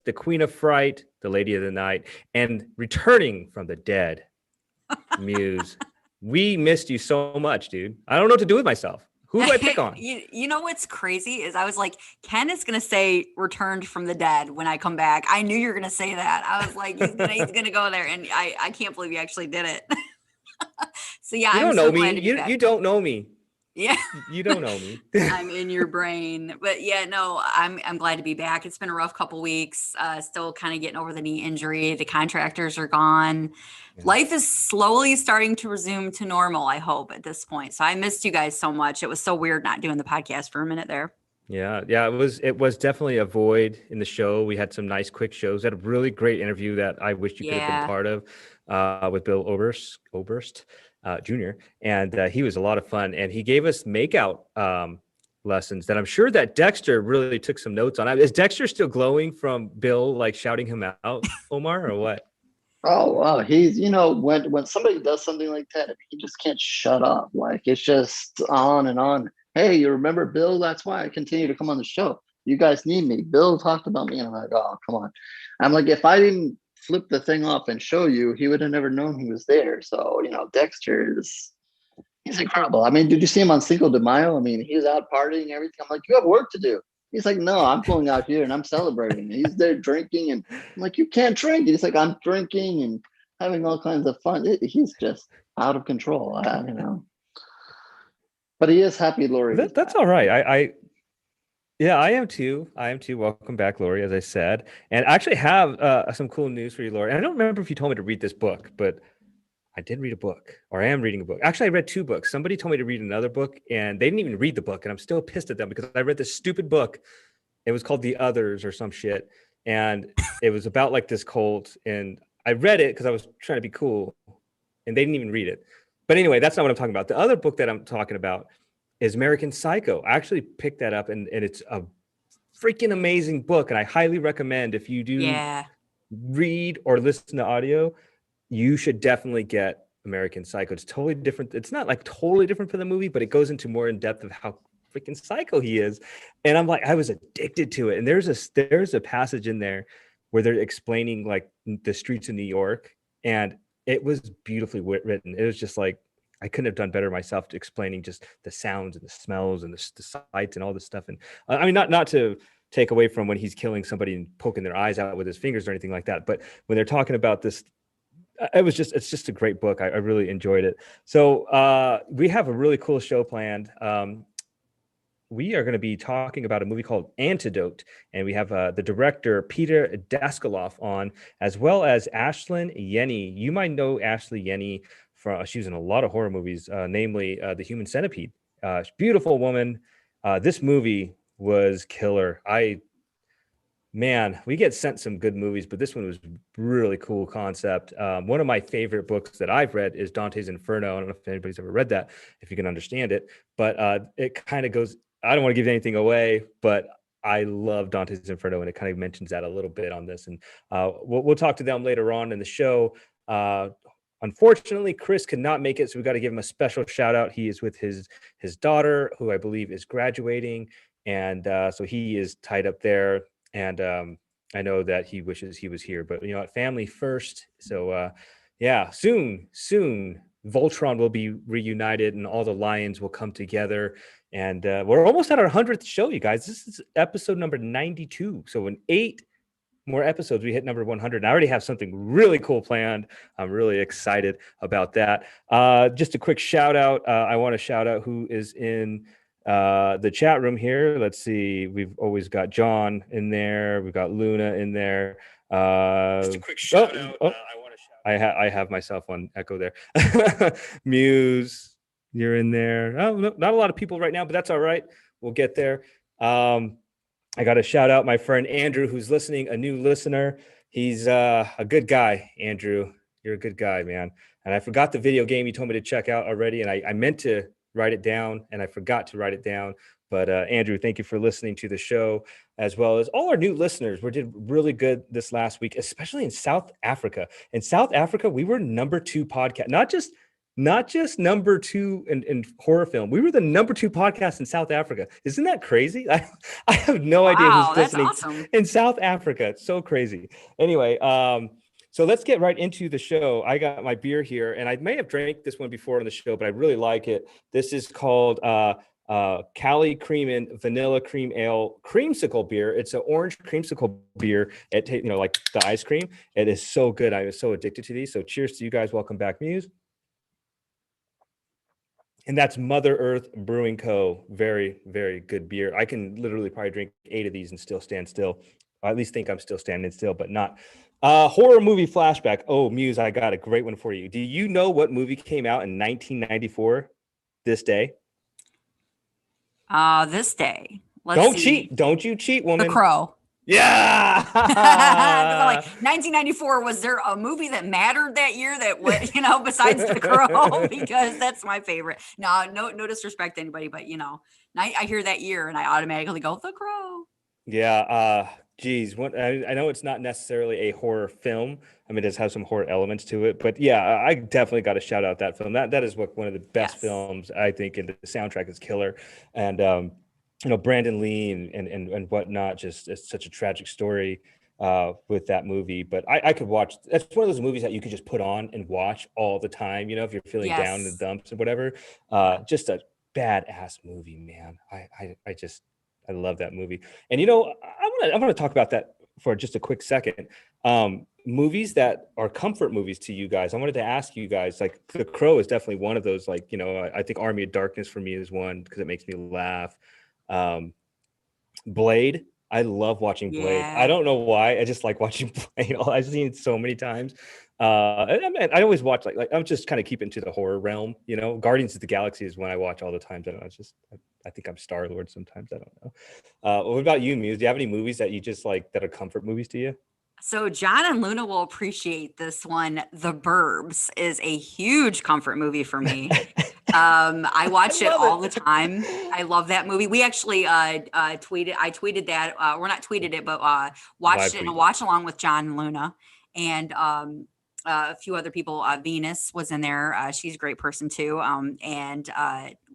the Queen of Fright, the Lady of the Night, and returning from the dead, Muse. We missed you so much, dude. I don't know what to do with myself. Who do I pick on? You know what's crazy is I was like, Ken is gonna say returned from the dead when I come back. I knew you were gonna say that. I was like, he's gonna go there, and I can't believe you actually did it. So yeah, You I'm don't know so glad me. to be back. You don't know me. Yeah. You don't know me. I'm in your brain. But yeah, no, I'm glad to be back. It's been a rough couple weeks. Still kind of getting over the knee injury. The contractors are gone. Yeah. Life is slowly starting to resume to normal, I hope, at this point. So I missed you guys so much. It was so weird not doing the podcast for a minute there. Yeah, it was definitely a void in the show. We had some nice quick shows. We had a really great interview that I wish you could have been Yeah. part of with Bill Oberst Jr. And he was a lot of fun. And he gave us makeout lessons that I'm sure that Dexter really took some notes on. Is Dexter still glowing from Bill like shouting him out, Omar, or what? Oh wow, he's when somebody does something like that, he just can't shut up. Like it's just on and on. Hey, you remember Bill? That's why I continue to come on the show. You guys need me. Bill talked about me, and I'm like, oh come on. I'm like, if I didn't flip the thing off and show you, he would have never known he was there. So Dexter he's incredible. I mean, did you see him on Cinco de Mayo? I mean, he's out partying and everything. I'm like, you have work to do. He's like, no, I'm going out here and I'm celebrating. He's there drinking, and I'm like, you can't drink. He's like, I'm drinking and having all kinds of fun. He's just out of control. I don't know. But he is happy Lori. That's all right. Yeah, I am too. Welcome back, Lori, as I said. And I actually have some cool news for you, Lori. And I don't remember if you told me to read this book, but I did read a book, or I am reading a book. Actually, I read 2 books. Somebody told me to read another book, and they didn't even read the book. And I'm still pissed at them because I read this stupid book. It was called The Others or some shit. And it was about like this cult. And I read it because I was trying to be cool, and they didn't even read it. But anyway, that's not what I'm talking about. The other book that I'm talking about is American Psycho. I actually picked that up, and it's a freaking amazing book. And I highly recommend, if you do read or listen to audio, you should definitely get American Psycho. It's totally different. It's not like totally different from the movie, but it goes into more in depth of how freaking psycho he is. And I'm like, I was addicted to it. And there's a passage in there where they're explaining like the streets of New York, and it was beautifully written. It was just like, I couldn't have done better myself to explaining just the sounds and the smells and the sights and all this stuff. And I mean, not to take away from when he's killing somebody and poking their eyes out with his fingers or anything like that, but when they're talking about this, it's just a great book. I really enjoyed it. So we have a really cool show planned. We are going to be talking about a movie called Antidote, and we have the director Peter Daskaloff on, as well as Ashlyn Yenny. You might know Ashley Yenny from, she was in a lot of horror movies, namely The Human Centipede. Beautiful woman. This movie was killer. Man, we get sent some good movies, but this one was really cool concept. One of my favorite books that I've read is Dante's Inferno. I don't know if anybody's ever read that, if you can understand it, but it kind of goes, I don't want to give anything away, but I love Dante's Inferno, and it kind of mentions that a little bit on this. And we'll talk to them later on in the show. Unfortunately, Chris could not make it, so we got to give him a special shout out. He is with his daughter, who I believe is graduating, and so he is tied up there. And I know that he wishes he was here, but family first. So soon Voltron will be reunited, and all the Lions will come together. And we're almost at our 100th show, you guys. This is episode number 92. So in 8 more episodes, we hit number 100. And I already have something really cool planned. I'm really excited about that. Just a quick shout out. I want to shout out who is in the chat room here. Let's see. We've always got John in there. We've got Luna in there. Just a quick shout out. I want to shout. I have myself on echo there. Muse, you're in there. Oh, no, not a lot of people right now, but that's all right. We'll get there. I got to shout out my friend Andrew, who's listening, a new listener. He's a good guy, Andrew. You're a good guy, man. And I forgot the video game you told me to check out already, and I meant to write it down, and I forgot to write it down. But Andrew, thank you for listening to the show, as well as all our new listeners. We did really good this last week, especially in South Africa. In South Africa, we were number 2 podcast, not just not just number 2 in horror film. We were the number 2 podcast in South Africa. Isn't that crazy? I have no idea who's Wow, that's listening awesome. in South Africa. It's so crazy. Anyway, so let's get right into the show. I got my beer here, and I may have drank this one before on the show, but I really like it. This is called Cali Cream and Vanilla Cream Ale Creamsicle beer. It's an orange creamsicle beer. Like the ice cream. It is so good. I was so addicted to these. So cheers to you guys. Welcome back, Muse. And that's Mother Earth Brewing Co. Very, very good beer. I can literally probably drink 8 of these and still stand still. Or at least think I'm still standing still, but not. Horror movie flashback. Oh, Muse, I got a great one for you. Do you know what movie came out in 1994 this day? This day. Don't cheat. Don't you cheat, woman. The Crow. Yeah. 1994, was there a movie that mattered that year that was, besides The Crow? Because that's my favorite. No disrespect to anybody, but I hear that year and I automatically go, The Crow. Yeah. Geez, I know it's not necessarily a horror film. I mean, it does have some horror elements to it, but yeah, I definitely got to shout out that film. That is one of the best films, I think, and the soundtrack is killer. And Brandon Lee and whatnot, just it's such a tragic story with that movie. But I could watch. That's one of those movies that you could just put on and watch all the time. If you're feeling down in the dumps and whatever. Just a badass movie, man. I love that movie. And I want to talk about that for just a quick second. Movies that are comfort movies to you guys. I wanted to ask you guys, like The Crow is definitely one of those. Like I think Army of Darkness for me is one because it makes me laugh. Blade, I love watching Blade. Yeah. I don't know why, I just like watching Blade. I've seen it so many times. I always watch like I'm just kind of keeping to the horror realm. Guardians of the Galaxy is one I watch all the time. I don't know, I think I'm Star-Lord sometimes. I don't know. What about you, Muse? Do you have any movies that you just like that are comfort movies to you? So John and Luna will appreciate this one. The Burbs is a huge comfort movie for me. I watch it all the time. I love that movie. We actually tweeted. I tweeted that. We're not tweeted it, but watched it in a watch along with John and Luna, and a few other people. Venus was in there. She's a great person too. And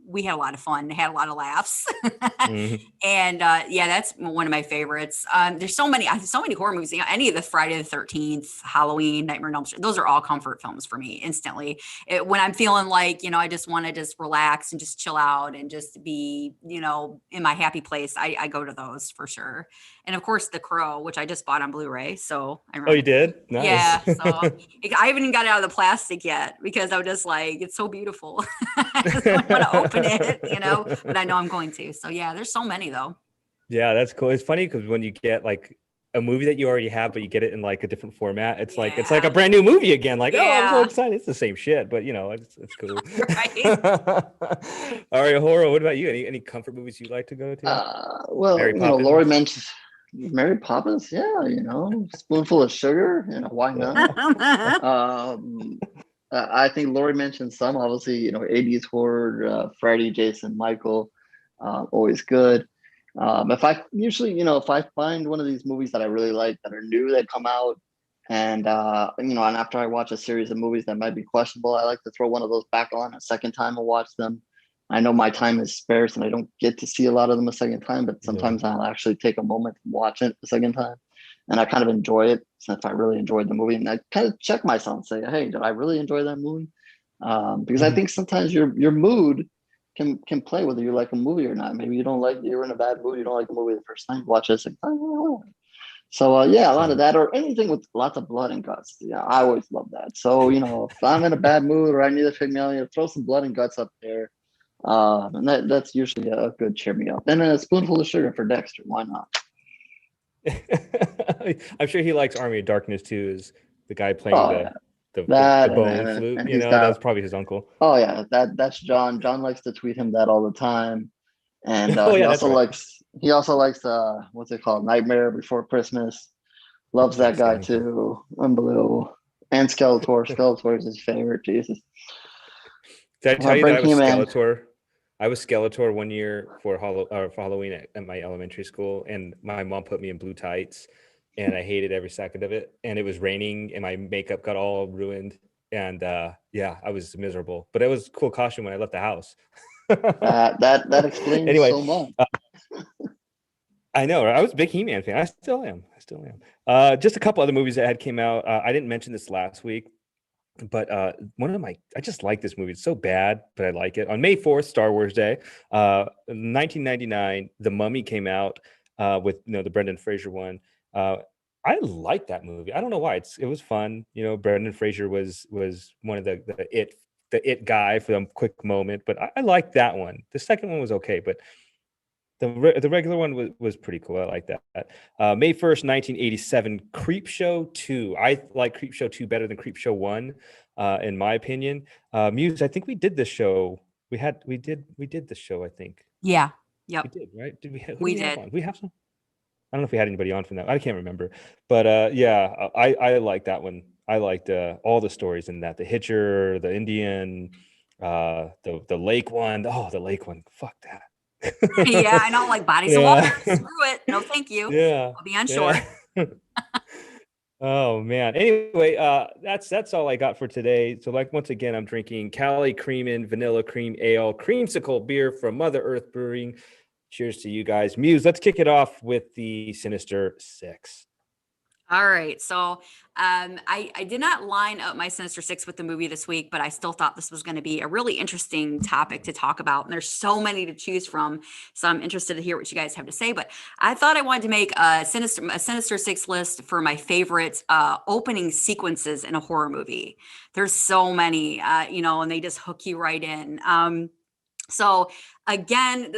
we had a lot of fun. Had a lot of laughs. Mm-hmm. And that's one of my favorites. There's so many horror movies. Any of the Friday the 13th, Halloween, Nightmare on Elm Street, those are all comfort films for me instantly. When I'm feeling like, I just want to just relax and just chill out and just be, in my happy place, I go to those for sure. And of course, The Crow, which I just bought on Blu-ray. So I remember. Oh, you did? Nice. Yeah. So I haven't even got it out of the plastic yet because I was just like, it's so beautiful. I just want to open it, but I know I'm going to. So yeah, there's so many though. Yeah, that's cool. It's funny because when you get like a movie that you already have, but you get it in like a different format, it's like a brand new movie again. Like, oh, I'm so excited. It's the same shit, but it's cool. All right, HorrO, what about you? Any comfort movies you like to go to? Lori mentioned Mary Poppins. Yeah, Spoonful of Sugar. Why not? I think Lori mentioned some. Obviously, 80s horror, Freddy, Jason, Michael, always good. If I find one of these movies that I really like that are new that come out, and after I watch a series of movies that might be questionable, I like to throw one of those back on a second time and watch them. I know my time is scarce and I don't get to see a lot of them a second time, but sometimes I'll actually take a moment to watch it a second time. And I kind of enjoy it since I really enjoyed the movie. And I kind of check myself and say, hey, did I really enjoy that movie? Because I think sometimes your mood can play whether you like a movie or not. Maybe you're in a bad mood, you don't like a movie the first time, watch it. So a lot of that, or anything with lots of blood and guts. Yeah, I always love that. So, if I'm in a bad mood or I need to pick me up, throw some blood and guts up there. And that's usually a good cheer me up. And a Spoonful of Sugar for Dexter. Why not? I'm sure he likes Army of Darkness too. Is the guy playing the bone flute? That's probably his uncle. Oh yeah, that's John. John likes to tweet him that all the time, and he also likes what's it called, Nightmare Before Christmas. Loves that guy too. Unbelievable. And Skeletor. Skeletor is his favorite. Jesus. Did I tell you that I was Skeletor? I was Skeletor one year for Halloween at my elementary school, and my mom put me in blue tights, and I hated every second of it. And it was raining, and my makeup got all ruined. and yeah, I was miserable. But it was a cool costume when I left the house. That explains Anyway, so much. I know, right? I was a big He-Man fan. I still am. Just a couple other movies that had came out. I didn't mention this last week, but I just like this movie. It's so bad, but I like it. On May 4th, Star Wars Day, 1999, The Mummy came out with the Brendan Fraser one. I like that movie. I don't know why. It was fun. Brendan Fraser was one of the it guy for a quick moment, but I liked that one. The second one was okay, but the regular one was pretty cool. I like that. May 1st, 1987, Creep Show 2. I like Creep Show 2 better than Creep Show 1, in my opinion. Muse, I think we did this show. We did this show, I think. Yeah. Yep. We did, right? Who did We we have did. on? We have some. I don't know if we had anybody on from that. I can't remember. But yeah, I like that one. I liked all the stories in that. The Hitcher, the Indian, the lake one. Oh, the lake one. Fuck that. Yeah, I know, like bodies of water. Screw it. No, thank you. Yeah. I'll be on shore. Oh man. Anyway, that's all I got for today. So once again, I'm drinking Cali Creamin' Vanilla Cream Ale Creamsicle beer from Mother Earth Brewing. Cheers to you guys. Muse, let's kick it off with the Sinister Six. All right. So I did not line up my Sinister Six with the movie this week, but I still thought this was going to be a really interesting topic to talk about. And there's so many to choose from. So I'm interested to hear what you guys have to say. But I thought I wanted to make a Sinister Six list for my favorite opening sequences in a horror movie. There's so many, and they just hook you right in. So again,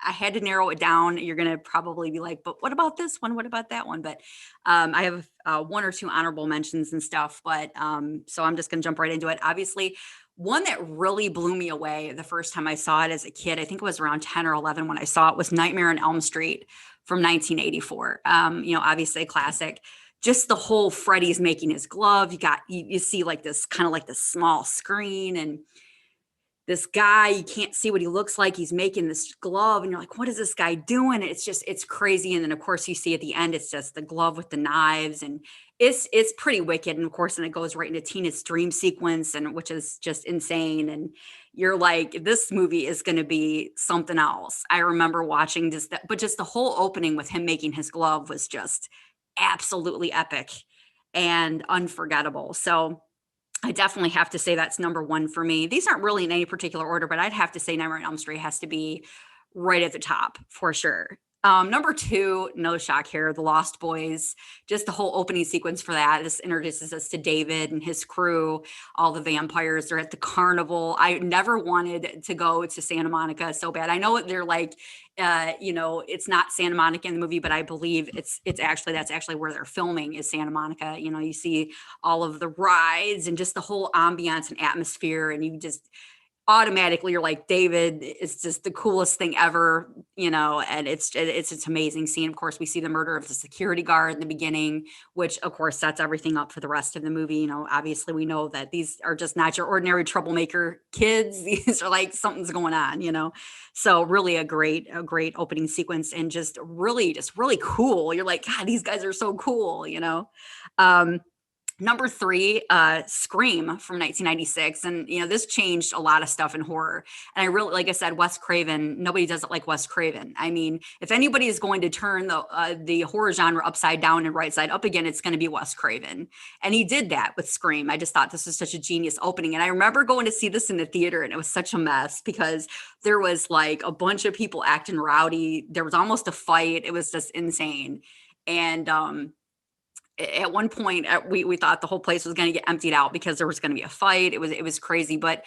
I had to narrow it down. You're going to probably be like, but what about this one? What about that one? But I have one or two honorable mentions and stuff, but so I'm just going to jump right into it. Obviously, one that really blew me away the first time I saw it as a kid, I think it was around 10 or 11 when I saw it, was Nightmare on Elm Street from 1984. Obviously a classic. Just the whole Freddy's making his glove. You see like this kind of like this small screen, and this guy, you can't see what he looks like. He's making this glove and you're like, what is this guy doing? It's crazy. And then of course you see at the end, it's just the glove with the knives, and it's pretty wicked. And of course, then it goes right into Tina's dream sequence, and which is just insane. And you're like, this movie is going to be something else. I remember watching but just the whole opening with him making his glove was just absolutely epic and unforgettable. So I definitely have to say that's number one for me. These aren't really in any particular order, but I'd have to say Nightmare on Elm Street has to be right at the top for sure. Number two, no shock here, The Lost Boys. Just the whole opening sequence for that. This introduces us to David and his crew, all the vampires. They're at the carnival. I never wanted to go to Santa Monica so bad. I know they're like, it's not Santa Monica in the movie, but I believe that's actually where they're filming is Santa Monica. You see all of the rides and just the whole ambiance and atmosphere, and you just automatically you're like, David is just the coolest thing ever, and it's amazing scene. Of course, we see the murder of the security guard in the beginning, which of course sets everything up for the rest of the movie. Obviously we know that these are just not your ordinary troublemaker kids. These are like something's going on, so really a great opening sequence, and just really cool. You're like, God, these guys are so cool. Number three, Scream from 1996. And, this changed a lot of stuff in horror. And I really, like I said, Wes Craven, nobody does it like Wes Craven. I mean, if anybody is going to turn the horror genre upside down and right side up again, it's going to be Wes Craven. And he did that with Scream. I just thought this was such a genius opening. And I remember going to see this in the theater, and it was such a mess because there was like a bunch of people acting rowdy. There was almost a fight. It was just insane. And, at one point we thought the whole place was going to get emptied out because there was going to be a fight. It was crazy. But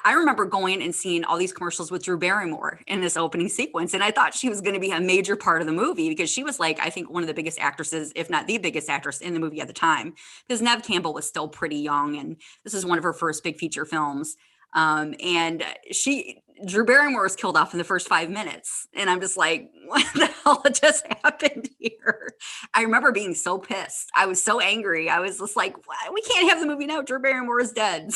I remember going and seeing all these commercials with Drew Barrymore in this opening sequence. And I thought she was going to be a major part of the movie because she was like, I think one of the biggest actresses, if not the biggest actress in the movie at the time, because Neve Campbell was still pretty young. And this is one of her first big feature films. And Drew Barrymore was killed off in the first 5 minutes. And I'm just like, what the hell just happened here? I remember being so pissed. I was so angry. I was just like, what? We can't have the movie now. Drew Barrymore is dead.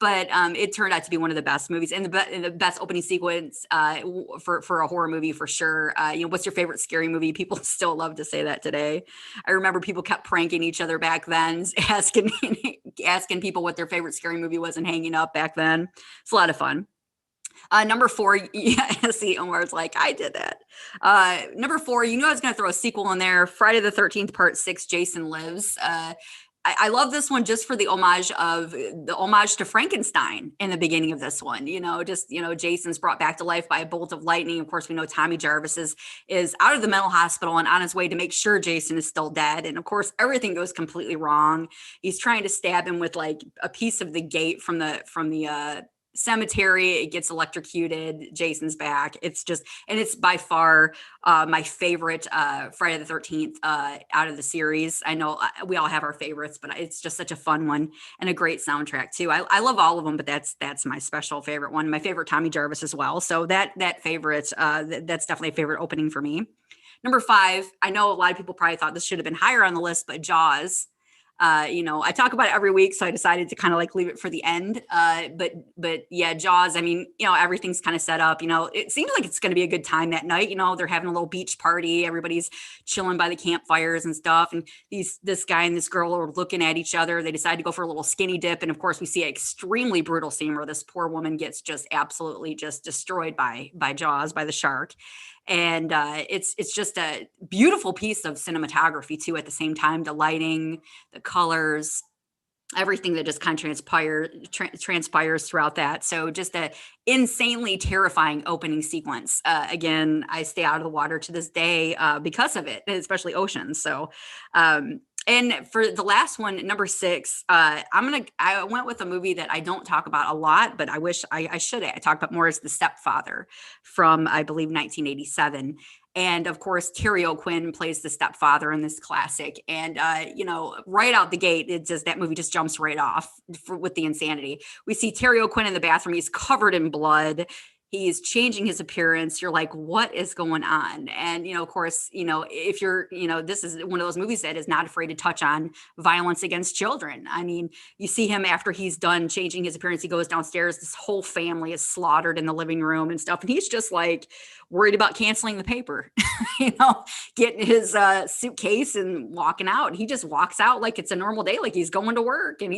But it turned out to be one of the best movies and the best opening sequence for a horror movie for sure. What's your favorite scary movie? People still love to say that today. I remember people kept pranking each other back then, asking asking people what their favorite scary movie was and hanging up back then. It's a lot of fun. Number 4, yeah, see, Omar's like, I did that. Number 4, I was going to throw a sequel in there. Friday the 13th, Part 6, Jason Lives. I love this one just for the homage to Frankenstein in the beginning of this one. Jason's brought back to life by a bolt of lightning. Of course, we know Tommy Jarvis is out of the mental hospital and on his way to make sure Jason is still dead. And of course, everything goes completely wrong. He's trying to stab him with like a piece of the gate from the cemetery. It gets electrocuted. Jason's back. It's by far my favorite Friday the 13th out of the series. I know we all have our favorites, but it's just such a fun one and a great soundtrack too. I love all of them, but that's my special favorite one. My favorite Tommy Jarvis as well. So that's definitely a favorite opening for me. Number 5, I know a lot of people probably thought this should have been higher on the list, but Jaws. I talk about it every week, so I decided to kind of like leave it for the end. But yeah, Jaws, I mean, everything's kind of set up, it seems like it's going to be a good time that night. They're having a little beach party. Everybody's chilling by the campfires and stuff. And this guy and this girl are looking at each other. They decide to go for a little skinny dip. And of course we see an extremely brutal scene where this poor woman gets just absolutely just destroyed by Jaws, by the shark. And it's just a beautiful piece of cinematography too. At the same time, the lighting, the colors, everything that just kind of transpires throughout that. So just a insanely terrifying opening sequence. Again, I stay out of the water to this day because of it, especially oceans. So. And for the last one, number 6, I went with a movie that I don't talk about a lot, but I wish I should. I talk about more, as The Stepfather from, I believe, 1987. And of course, Terry O'Quinn plays the stepfather in this classic. And, right out the gate, that movie just jumps right off with the insanity. We see Terry O'Quinn in the bathroom. He's covered in blood. He's changing his appearance. You're like, what is going on? And, of course, if you're, this is one of those movies that is not afraid to touch on violence against children. I mean, you see him after he's done changing his appearance. He goes downstairs. This whole family is slaughtered in the living room and stuff. And he's just like worried about canceling the paper, getting his suitcase and walking out. He just walks out like it's a normal day, like he's going to work. And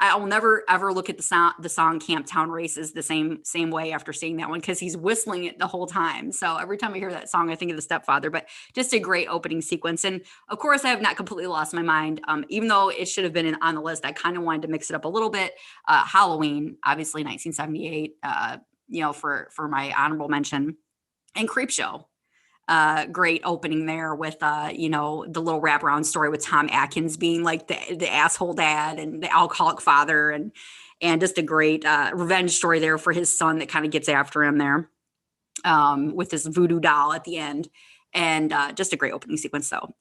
I will never, ever look at the song Camptown Races the same way after seeing that one, because he's whistling it the whole time. So every time I hear that song, I think of The Stepfather. But just a great opening sequence. And of course, I have not completely lost my mind. Even though it should have been on the list, I kind of wanted to mix it up a little bit. Halloween, obviously 1978, for my honorable mention. And Creepshow. Great opening there with the little wraparound story with Tom Atkins being like the asshole dad and the alcoholic father, and just a great revenge story there for his son that kind of gets after him there with this voodoo doll at the end. And just a great opening sequence though.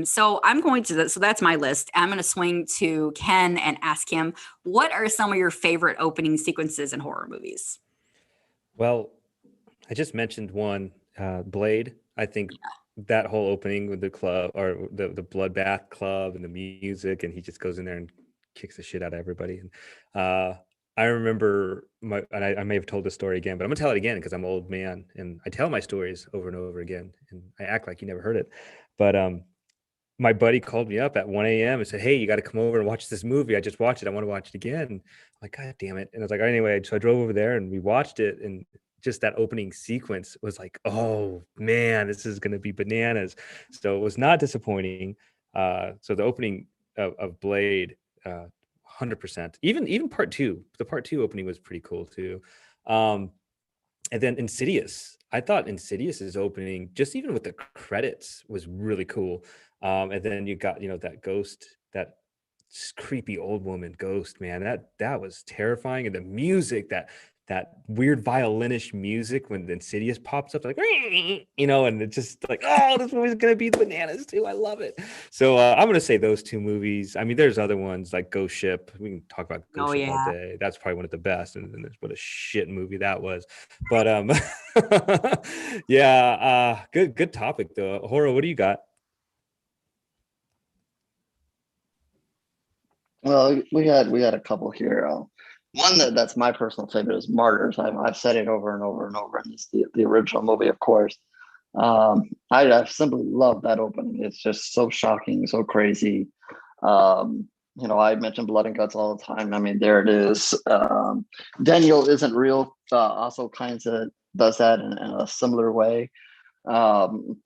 So that's my list. I'm going to swing to Ken and ask him, what are some of your favorite opening sequences in horror movies? Well, I just mentioned one, Blade. I think that whole opening with the club, or the bloodbath club, and the music, and he just goes in there and kicks the shit out of everybody. And I remember I may have told this story again, but I'm gonna tell it again because I'm an old man and I tell my stories over and over again, and I act like you never heard it. But my buddy called me up at 1 a.m. and said, "Hey, you got to come over and watch this movie. I just watched it. I want to watch it again." I'm like, "God damn it!" And I was like, "Anyway," so I drove over there and we watched it, and just that opening sequence was like, oh man, this is going to be bananas. So it was not disappointing. So the opening of Blade, 100%. Even part 2, the part 2 opening was pretty cool too. And then Insidious. I thought Insidious's opening, just even with the credits, was really cool. And then you got that ghost, that creepy old woman ghost, man. That was terrifying. And the music, that weird violinish music when the Insidious pops up, like, and it's just like, oh, this movie's gonna be bananas too. I love it. So I'm gonna say those 2 movies. I mean, there's other ones like Ghost Ship. We can talk about Ghost Ship all day. That's probably one of the best. And then what a shit movie that was. But yeah, good topic though. HorrO, what do you got? Well, we had a couple here. One that's my personal favorite is Martyrs. I've said it over and over and over, and it's the original movie, of course. I simply love that opening. It's just so shocking, so crazy. I mentioned blood and guts all the time. I mean, there it is. Daniel Isn't Real also kind of does that in a similar way. Um,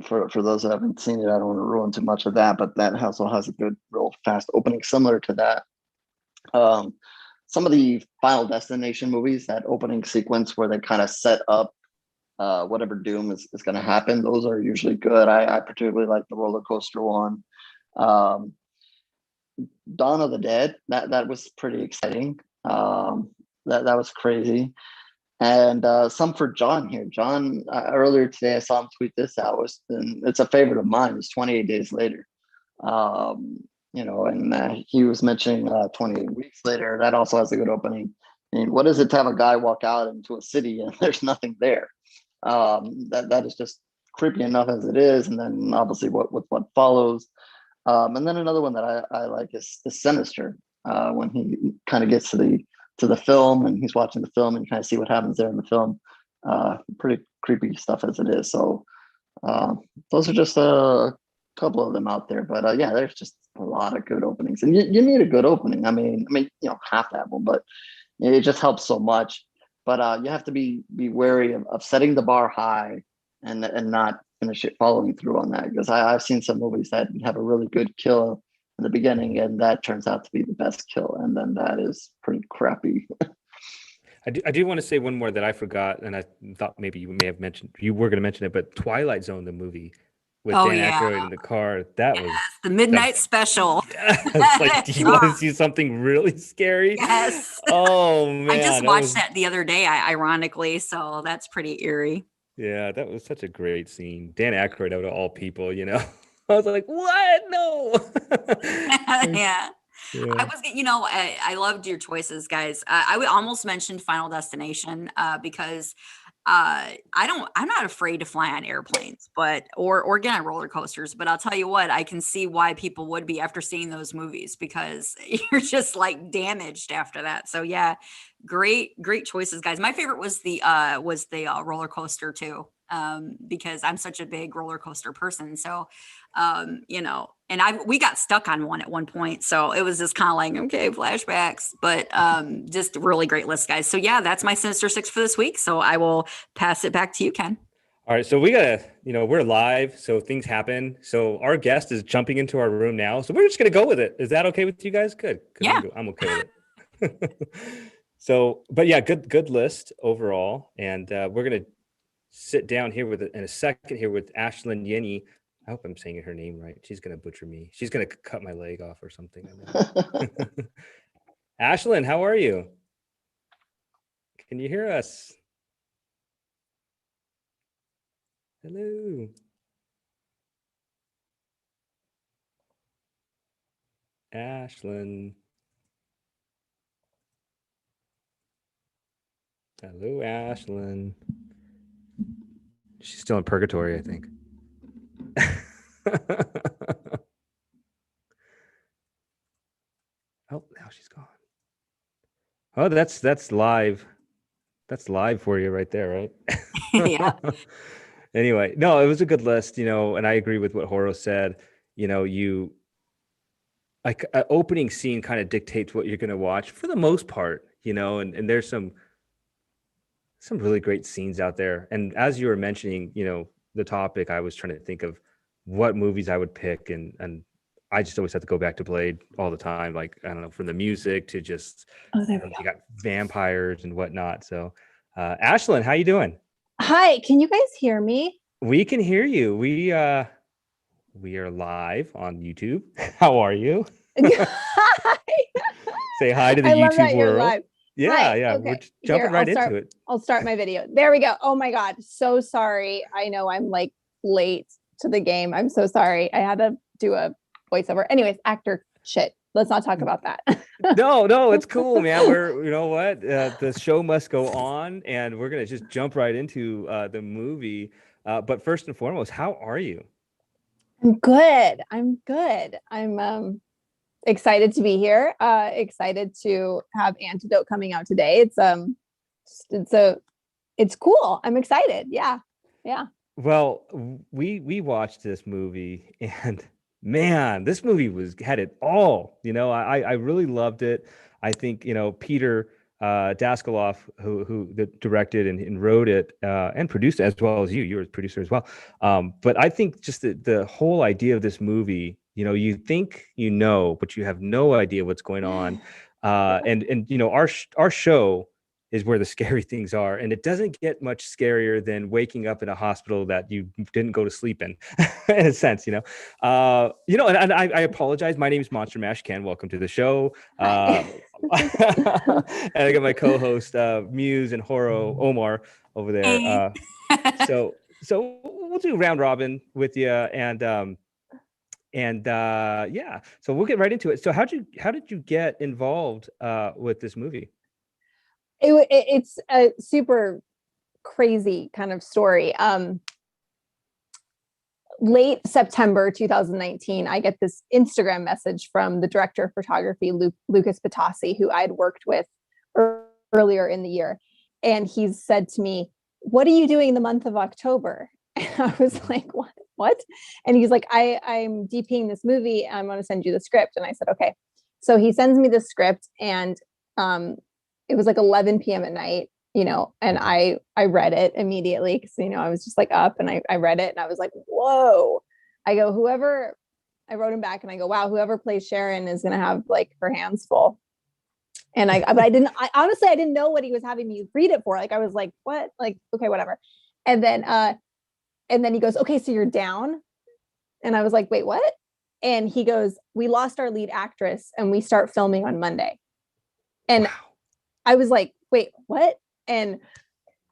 for those that haven't seen it, I don't want to ruin too much of that, but that also has a good, real fast opening similar to that. Some of the Final Destination movies, that opening sequence where they kind of set up whatever doom is going to happen, those are usually good. I particularly like the roller coaster one. Um, Dawn of the Dead, that was pretty exciting. That was crazy. And some for John here. John, earlier today, I saw him tweet this out. And it's a favorite of mine. It's 28 Days Later. And he was mentioning 28 Weeks Later. That also has a good opening. I mean, what is it to have a guy walk out into a city and there's nothing there? That is just creepy enough as it is. And then obviously what follows. And then another one that I like is Sinister, when he kind of gets to the film and he's watching the film and you kind of see what happens there in the film. Pretty creepy stuff as it is. So those are just a couple of them out there. But yeah, there's just a lot of good openings, and you need a good opening. I mean, half that one, but it just helps so much. But you have to be wary of setting the bar high and not finish it following through on that, because I've seen some movies that have a really good kill in the beginning and that turns out to be the best kill, and then that is pretty crappy. I do want to say one more that I forgot, and I thought maybe you were going to mention it, but Twilight Zone, the movie with Dan Aykroyd in the car, that was the midnight special. Yes, like, do you want to see something really scary? Yes. Oh man, I just watched that the other day, ironically, so that's pretty eerie. Yeah, that was such a great scene. Dan Aykroyd, out of all people, I was like, what? No. Yeah. I loved your choices, guys. I would almost mention Final Destination because I'm not afraid to fly on airplanes, or get on roller coasters, but I'll tell you what, I can see why people would be after seeing those movies, because you're just like damaged after that. So yeah, great choices, guys. My favorite was the roller coaster too, because I'm such a big roller coaster person. So, and we got stuck on one at one point. So it was just kind of like, okay, flashbacks, but just a really great list, guys. So yeah, that's my Sinister Six for this week. So I will pass it back to you, Ken. All right. So we gotta, we're live, so things happen. So our guest is jumping into our room now. So we're just gonna go with it. Is that okay with you guys? Good. Yeah. I'm okay with it. So, but yeah, good list overall. And we're gonna sit down here in a second here with Ashlyn Yenny. I hope I'm saying her name right. She's gonna butcher me. She's gonna cut my leg off or something. Ashlyn, how are you? Can you hear us? Hello. Ashlyn. Hello, Ashlyn. She's still in purgatory, I think. Oh, now she's gone. Oh, that's live. That's live for you right there, right? Yeah. Anyway, no, it was a good list, and I agree with what HorrO said. Like an opening scene kind of dictates what you're going to watch for the most part, and there's some really great scenes out there. And as you were mentioning, the topic, I was trying to think of what movies I would pick, and I just always have to go back to Blade all the time. Like, I don't know, from the music to just, you got vampires and whatnot. So, Ashlyn, how you doing? Hi, can you guys hear me? We can hear you. We are live on YouTube. How are you? Say hi to the YouTube world. Live. Yeah, hi. Yeah. Okay. We're jumping right into it. I'll start my video. There we go. Oh my God. So sorry. I know I'm like late to the game. I'm so sorry. I had to do a voiceover. Anyways, actor shit. Let's not talk about that. No, it's cool, man. You know what? The show must go on, and we're going to just jump right into the movie. But first and foremost, how are you? I'm good. I'm excited to be here. Excited to have Antidote coming out today. It's cool. I'm excited. Yeah. Well, we watched this movie, and man, this movie had it all. I really loved it. I think, Peter Daskaloff, who directed and wrote it and produced it, as well as you were a producer as well. But I think just the whole idea of this movie, you think but you have no idea what's going on. And our show is where the scary things are, and it doesn't get much scarier than waking up in a hospital that you didn't go to sleep in in a sense. And I apologize, my name is MonsterMash Ken, welcome to the show. Hi. And I got my co-host Muse and HorrO Omar over there. Hey. So we'll do round robin with you, and yeah, so we'll get right into it. So how did you get involved with this movie? It's a super crazy kind of story. Late September 2019, I get this Instagram message from the director of photography, Lucas Patassi, who I'd worked with earlier in the year. And he said to me, "What are you doing in the month of October?" And I was like, what? And he's like, I'm DPing this movie. I'm going to send you the script. And I said, okay. So he sends me the script, and it was like 11 p.m. at night, and I read it immediately because, I was just like up, and I read it, and I was like, whoa. I wrote him back and I go, wow, whoever plays Sharon is going to have like her hands full. And I honestly, I didn't know what he was having me read it for. Like, I was like, what? Like, okay, whatever. And then he goes, okay, so you're down. And I was like, wait, what? And he goes, we lost our lead actress and we start filming on Monday. And wow. I was like, wait, what? And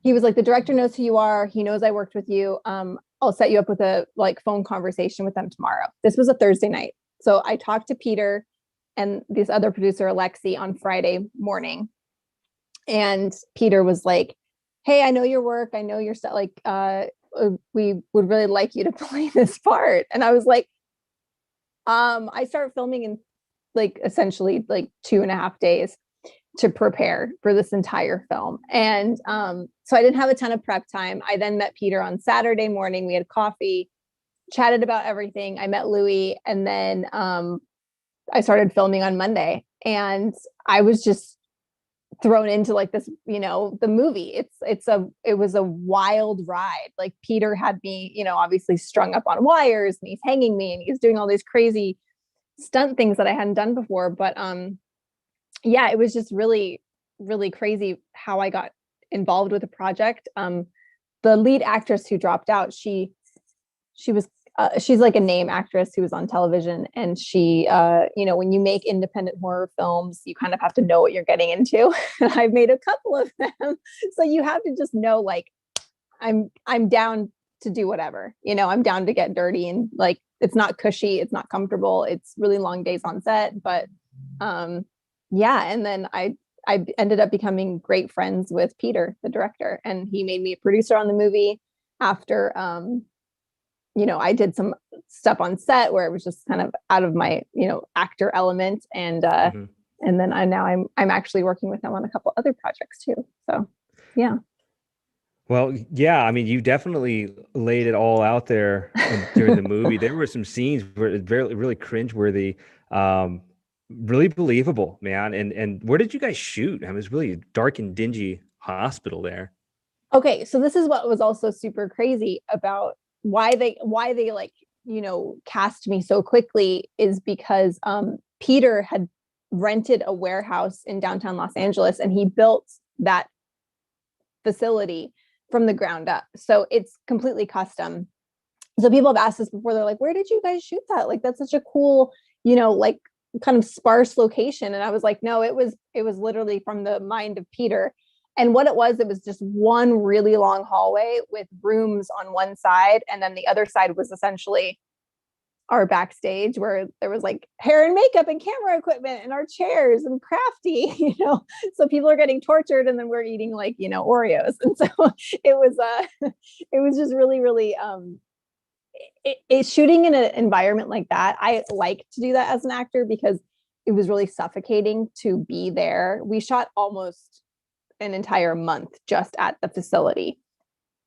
he was like, the director knows who you are. He knows I worked with you. I'll set you up with a phone conversation with them tomorrow. This was a Thursday night. So I talked to Peter and this other producer, Alexi, on Friday morning. And Peter was like, hey, I know your work. I know your stuff. We would really like you to play this part. And I was like, I start filming in essentially 2.5 days to prepare for this entire film. And so I didn't have a ton of prep time. I then met Peter on Saturday morning. We had coffee, chatted about everything. I met Louis, and then I started filming on Monday, and I was just thrown into this, the movie. It was a wild ride. Like, Peter had me, obviously strung up on wires, and he's hanging me, and he's doing all these crazy stunt things that I hadn't done before. But yeah, it was just really, really crazy how I got involved with the project. The lead actress who dropped out, she's like a name actress who was on television, and she, when you make independent horror films, you kind of have to know what you're getting into. And I've made a couple of them, so you have to just know, I'm down to do whatever. I'm down to get dirty, and it's not cushy, it's not comfortable, it's really long days on set, but yeah. And then I ended up becoming great friends with Peter, the director, and he made me a producer on the movie after I did some stuff on set where it was just kind of out of my, actor element. And and then I'm actually working with him on a couple other projects too. So yeah. Well, yeah, I mean, you definitely laid it all out there during the movie. There were some scenes where it's really cringeworthy, really believable, man. And where did you guys shoot? I mean, it was really a dark and dingy hospital there. Okay, so this is what was also super crazy about why they cast me so quickly, is because Peter had rented a warehouse in downtown Los Angeles, and he built that facility from the ground up. So it's completely custom. So people have asked us before, they're like, where did you guys shoot that? That's such a cool, kind of sparse location. And I was like, no, it was literally from the mind of Peter. And what it was just one really long hallway with rooms on one side. And then the other side was essentially our backstage, where there was hair and makeup and camera equipment and our chairs and crafty, so people are getting tortured, and then we're eating Oreos. And so it was just really, really, it's shooting in an environment like that. I like to do that as an actor because it was really suffocating to be there. We shot almost an entire month just at the facility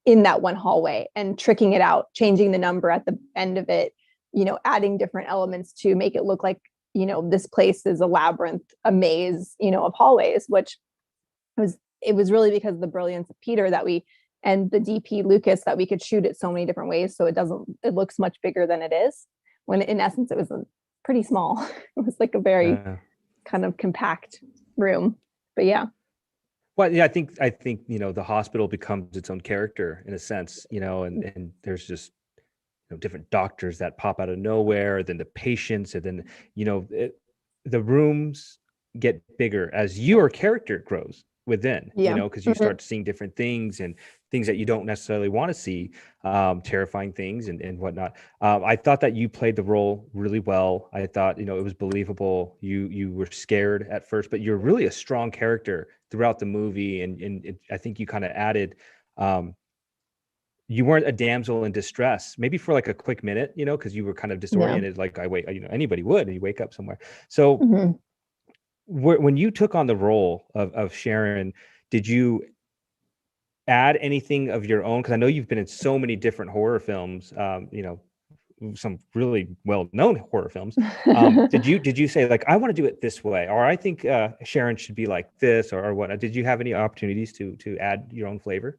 in that one hallway, and tricking it out, changing the number at the end of it, adding different elements to make it look like, this place is a labyrinth, a maze, of hallways, which it was really because of the brilliance of Peter and the DP Lucas that we could shoot it so many different ways. So it looks much bigger than it is, when in essence, it was pretty small. It was like a very kind of compact room, but yeah. Well, yeah, I think the hospital becomes its own character in a sense, and there's just different doctors that pop out of nowhere, then the patients, and then the rooms get bigger as your character grows within, because you start seeing different things and things that you don't necessarily want to see, terrifying things and whatnot. I thought that you played the role really well. I thought it was believable. You were scared at first, but you're really a strong character throughout the movie, and I think you kind of added. You weren't a damsel in distress, maybe for like a quick minute, because you were kind of disoriented. Like anybody would, and you wake up somewhere. So when you took on the role of Sharon, did you add anything of your own? Because I know you've been in so many different horror films, some really well-known horror films. Did you say like, I want to do it this way, or I think Sharon should be like this, or what? Did you have any opportunities to add your own flavor?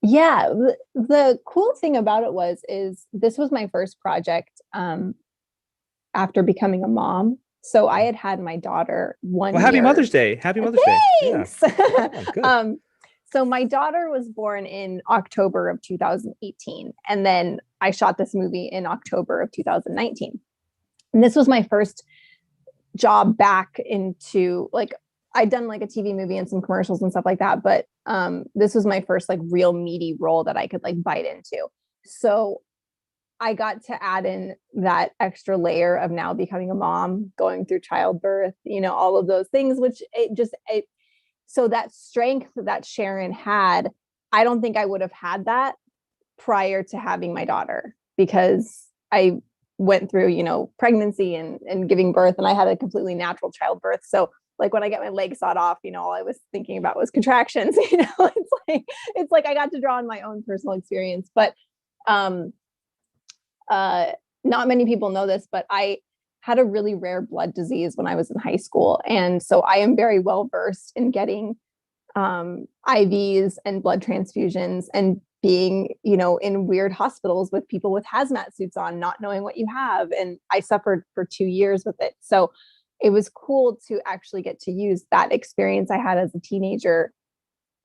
Yeah, the cool thing about it is this was my first project after becoming a mom. So I had my daughter one year. Happy Mother's Day. Happy Mother's Day. Thanks. Yeah. Good. So my daughter was born in October of 2018. And then I shot this movie in October of 2019. And this was my first job back into like, I'd done like a TV movie and some commercials and stuff like that. But this was my first like real meaty role that I could like bite into. So I got to add in that extra layer of now becoming a mom, going through childbirth, all of those things, which so that strength that Sharon had, I don't think I would have had that prior to having my daughter, because I went through, pregnancy and giving birth, and I had a completely natural childbirth. So like when I get my leg sawed off, all I was thinking about was contractions. It's like I got to draw on my own personal experience. But not many people know this, but I had a really rare blood disease when I was in high school. And so I am very well versed in getting IVs and blood transfusions and being, in weird hospitals with people with hazmat suits on, not knowing what you have. And I suffered for 2 years with it. So it was cool to actually get to use that experience I had as a teenager,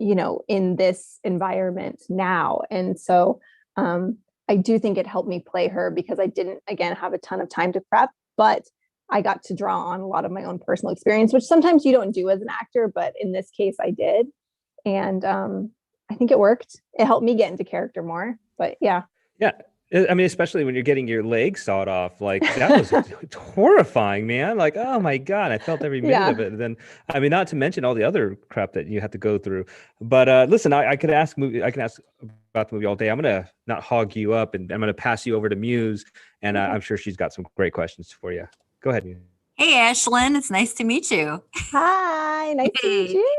in this environment now. And so I do think it helped me play her, because I didn't, again, have a ton of time to prep, but I got to draw on a lot of my own personal experience, which sometimes you don't do as an actor, but in this case I did. And I think it worked. It helped me get into character more, but yeah. Yeah. I mean, especially when you're getting your leg sawed off, like that was horrifying, man. Like, oh my God, I felt every minute of it. And then, I mean, not to mention all the other crap that you had to go through. But listen, I can ask about the movie all day. I'm going to not hog you up, and I'm going to pass you over to Muse. And I'm sure she's got some great questions for you. Go ahead, Muse. Hey, Ashlyn, it's nice to meet you. Hi, nice to meet you.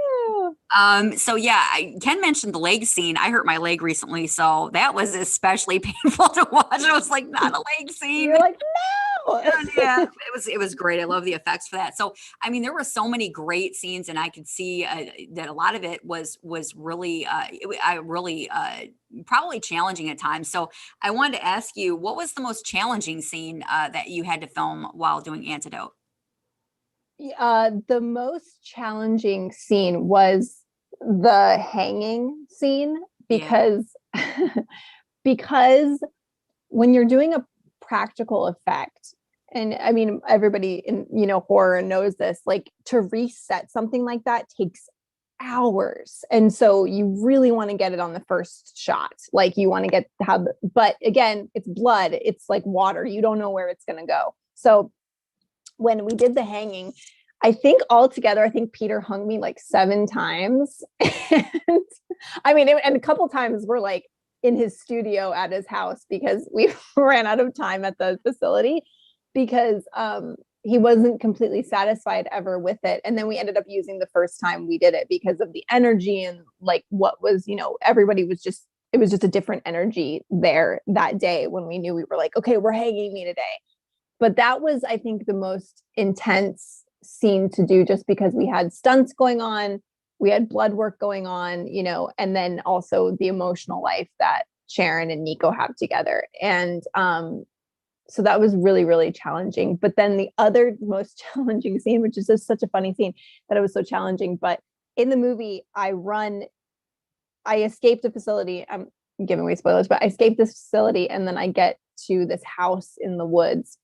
So yeah, Ken mentioned the leg scene. I hurt my leg recently, so that was especially painful to watch. I was like, not a leg scene. You're like, no. Yeah, it was great. I love the effects for that. So, I mean, there were so many great scenes, and I could see that a lot of it was really, probably challenging at times. So, I wanted to ask you, what was the most challenging scene that you had to film while doing Antidote? The most challenging scene was the hanging scene, because because when you're doing a practical effect, and I mean, everybody in horror knows this, like to reset something like that takes hours, and so you really want to get it on the first shot. Like you want to but again, it's blood, it's like water, you don't know where it's going to go. So when we did the hanging, I think Peter hung me like 7 times. And I mean, and a couple times we're like in his studio at his house, because we ran out of time at the facility, because he wasn't completely satisfied ever with it. And then we ended up using the first time we did it because of the energy and like what was, everybody was just it was just a different energy there that day when we knew we were like, okay, we're hanging me today. But that was, I think, the most intense scene to do, just because we had stunts going on, we had blood work going on, you know, and then also the emotional life that Sharon and Nico have together. And so that was really, really challenging. But then the other most challenging scene, which is just such a funny scene that it was so challenging, but in the movie, I escaped a facility. I'm giving away spoilers, but I escaped this facility, and then I get to this house in the woods.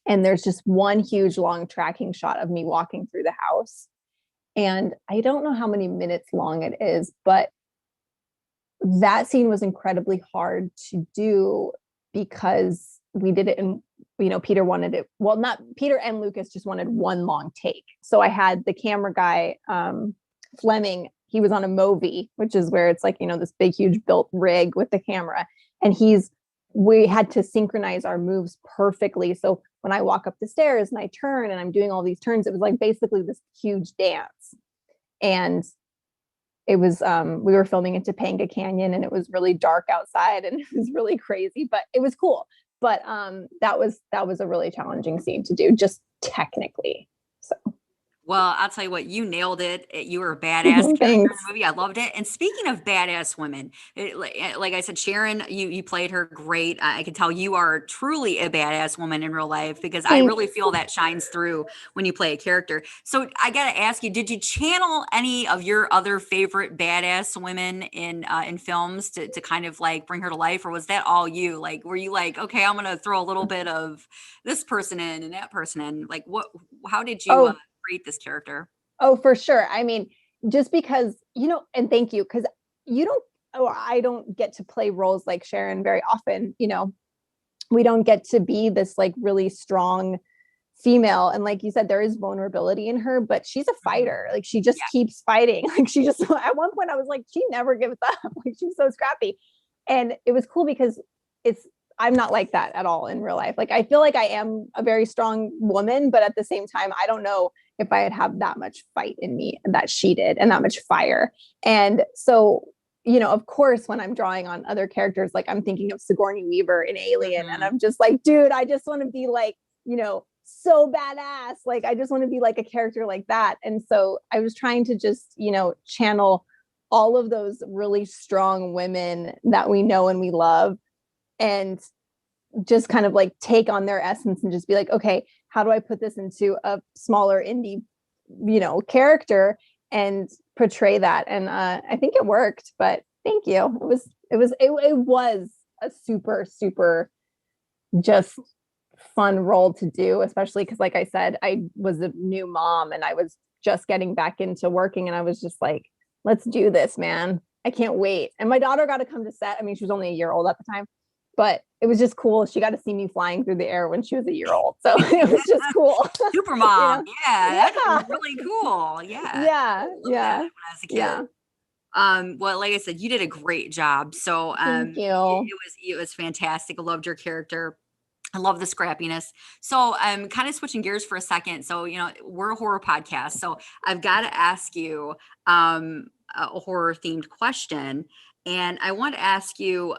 And there's just one huge long tracking shot of me walking through the house. And I don't know how many minutes long it is, but that scene was incredibly hard to do because we did it in, you know, Peter wanted it. Well, not Peter and Lucas just wanted one long take. So I had the camera guy, Fleming, he was on a Movi, which is where it's like, you know, this big, huge built rig with the camera. And we had to synchronize our moves perfectly. So when I walk up the stairs and I turn and I'm doing all these turns, it was like basically this huge dance. And it was, we were filming in Topanga Canyon, and it was really dark outside, and it was really crazy, but it was cool. But that was a really challenging scene to do, just technically. So. Well, I'll tell you what, you nailed it. You were a badass character in the movie. I loved it. And speaking of badass women, like I said, Sharon, you played her great. I can tell you are truly a badass woman in real life, because I really feel that shines through when you play a character. So I got to ask you, did you channel any of your other favorite badass women in films to kind of like bring her to life? Or was that all you? Like, were you like, okay, I'm going to throw a little bit of this person in and that person in? Like, how did you create this character? Oh, for sure. I mean, just because, you know, and thank you, because I don't get to play roles like Sharon very often. You know, we don't get to be this like really strong female. And like you said, there is vulnerability in her, but she's a fighter. Like she just keeps fighting. Like she just, at one point I was like, she never gives up. Like she's so scrappy. And it was cool because I'm not like that at all in real life. Like I feel like I am a very strong woman, but at the same time, I don't know if I'd have that much fight in me that she did, and that much fire. And so, you know, of course, when I'm drawing on other characters, like I'm thinking of Sigourney Weaver in Alien, and I'm just like, dude, I just want to be like, you know, so badass. Like, I just want to be like a character like that. And so I was trying to just, you know, channel all of those really strong women that we know and we love, and just kind of like take on their essence and just be like, okay, how do I put this into a smaller indie, you know, character and portray that? And I think it worked, but thank you. It was a super, super just fun role to do, especially because like I said, I was a new mom and I was just getting back into working, and I was just like, let's do this, man. I can't wait. And my daughter got to come to set. I mean, she was only a year old at the time, but it was just cool. She got to see me flying through the air when she was a year old. So it was just cool. Super mom. You know? Yeah. That's really cool. Yeah. Yeah. Yeah. When I was a kid. Well, like I said, you did a great job. So Thank you. it was fantastic. I loved your character. I love the scrappiness. So I'm kind of switching gears for a second. So, you know, we're a horror podcast. So I've got to ask you a horror themed question. And I want to ask you,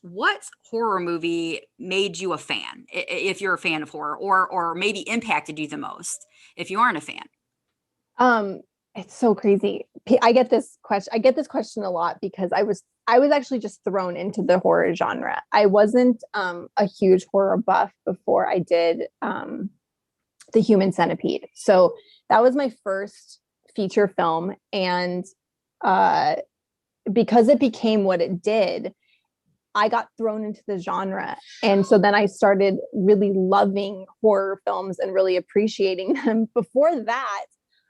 what horror movie made you a fan, if you're a fan of horror, or maybe impacted you the most if you aren't a fan? It's so crazy. I get this question a lot because I was actually just thrown into the horror genre. I wasn't a huge horror buff before I did The Human Centipede. So that was my first feature film, and because it became what it did, I got thrown into the genre. And so then I started really loving horror films and really appreciating them. Before that,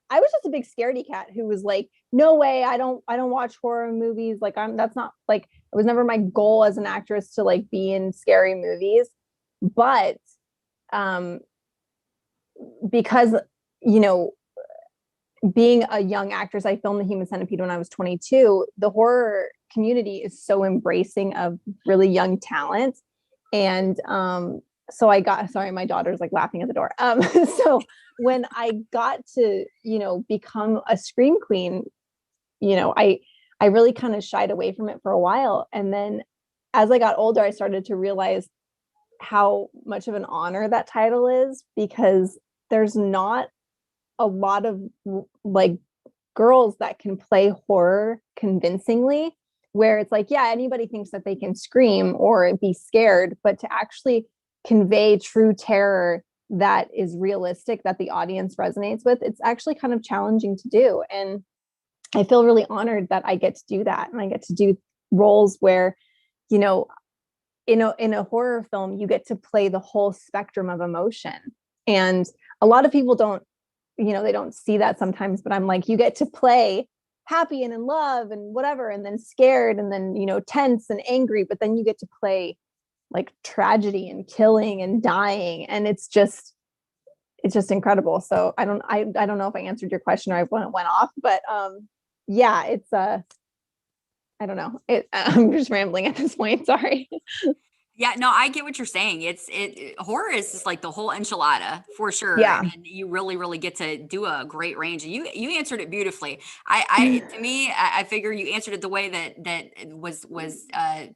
I was just a big scaredy cat who was like, no way, I don't watch horror movies. Like that's not like, it was never my goal as an actress to like be in scary movies. But because, you know, being a young actress, I filmed The Human Centipede when I was 22. The horror community is so embracing of really young talent. And so sorry, my daughter's like laughing at the door. So when I got to, you know, become a scream queen, you know, I I really kind of shied away from it for a while. And then as I got older, I started to realize how much of an honor that title is, because there's not a lot of like girls that can play horror convincingly, where it's like, yeah, anybody thinks that they can scream or be scared, but to actually convey true terror that is realistic, that the audience resonates with, it's actually kind of challenging to do. And I feel really honored that I get to do that. And I get to do roles where, you know, in a horror film, you get to play the whole spectrum of emotion. And a lot of people don't, you know, they don't see that sometimes, but I'm like, you get to play happy and in love and whatever, and then scared, and then, you know, tense and angry, but then you get to play like tragedy and killing and dying. And it's just incredible. So I don't know if I answered your question or I went off, but yeah, it's I don't know. I'm just rambling at this point. Sorry. Yeah, no, I get what you're saying. Horror is just like the whole enchilada for sure. Yeah. And you really, really get to do a great range. And you answered it beautifully. To me, I figure you answered it the way that was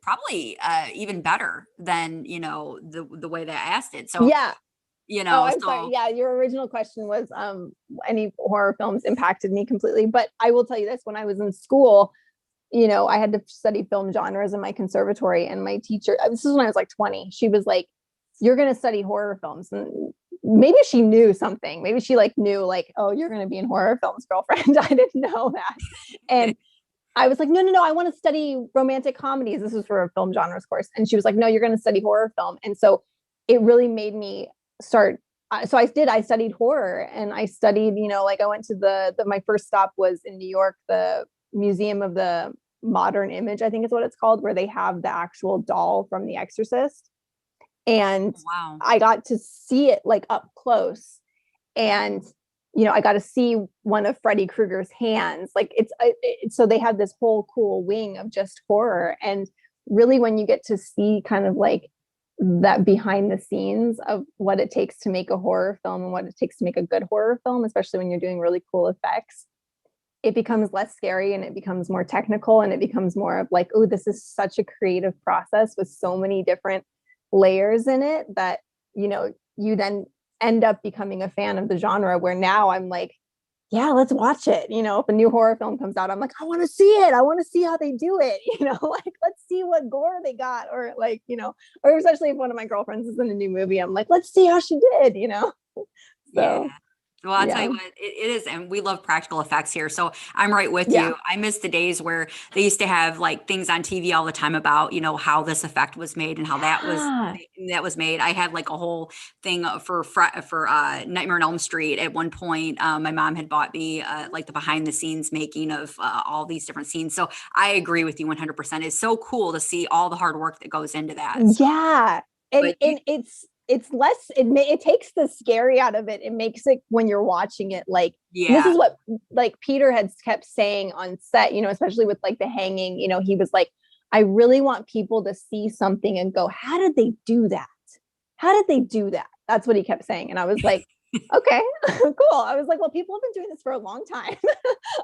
probably even better than, you know, the way that I asked it. So, Yeah. you know, I'm sorry. Yeah, your original question was any horror films impacted me completely. But I will tell you this, when I was in school, you know, I had to study film genres in my conservatory, and my teacher, this is when I was like 20, she was like, you're going to study horror films. And maybe she knew something. Maybe she like knew like, oh, you're going to be in horror films, girlfriend. I didn't know that. And I was like, no, I want to study romantic comedies. This was for a film genres course. And she was like, no, you're going to study horror film. And so it really made me start. So I studied horror, and I studied, you know, like I went to my first stop was in New York, the Museum of the Modern Image, I think is what it's called, where they have the actual doll from The Exorcist. And wow. I got to see it like up close. And, you know, I got to see one of Freddy Krueger's hands. Like so they have this whole cool wing of just horror. And really, when you get to see kind of like that behind the scenes of what it takes to make a horror film and what it takes to make a good horror film, especially when you're doing really cool effects, it becomes less scary and it becomes more technical, and it becomes more of like, oh, this is such a creative process with so many different layers in it that, you know, you then end up becoming a fan of the genre, where now I'm like, yeah, let's watch it. You know, if a new horror film comes out, I'm like, I want to see it. I want to see how they do it. You know, like, let's see what gore they got, or like, you know, or especially if one of my girlfriends is in a new movie, I'm like, let's see how she did, you know? So. Yeah. Well, I'll Yeah. tell you what, it is. And we love practical effects here. So I'm right with Yeah. you. I miss the days where they used to have like things on TV all the time about, you know, how this effect was made and how that was made. I had like a whole thing for Nightmare on Elm Street at one point. My mom had bought me like the behind the scenes making of all these different scenes. So I agree with you 100%. It's so cool to see all the hard work that goes into that. So, yeah. And it's less, it takes the scary out of it. It makes it, when you're watching it, like, this is what like Peter had kept saying on set, you know, especially with like the hanging, you know, he was like, I really want people to see something and go, how did they do that? How did they do that? That's what he kept saying. And I was like, okay, cool. I was like, well, people have been doing this for a long time.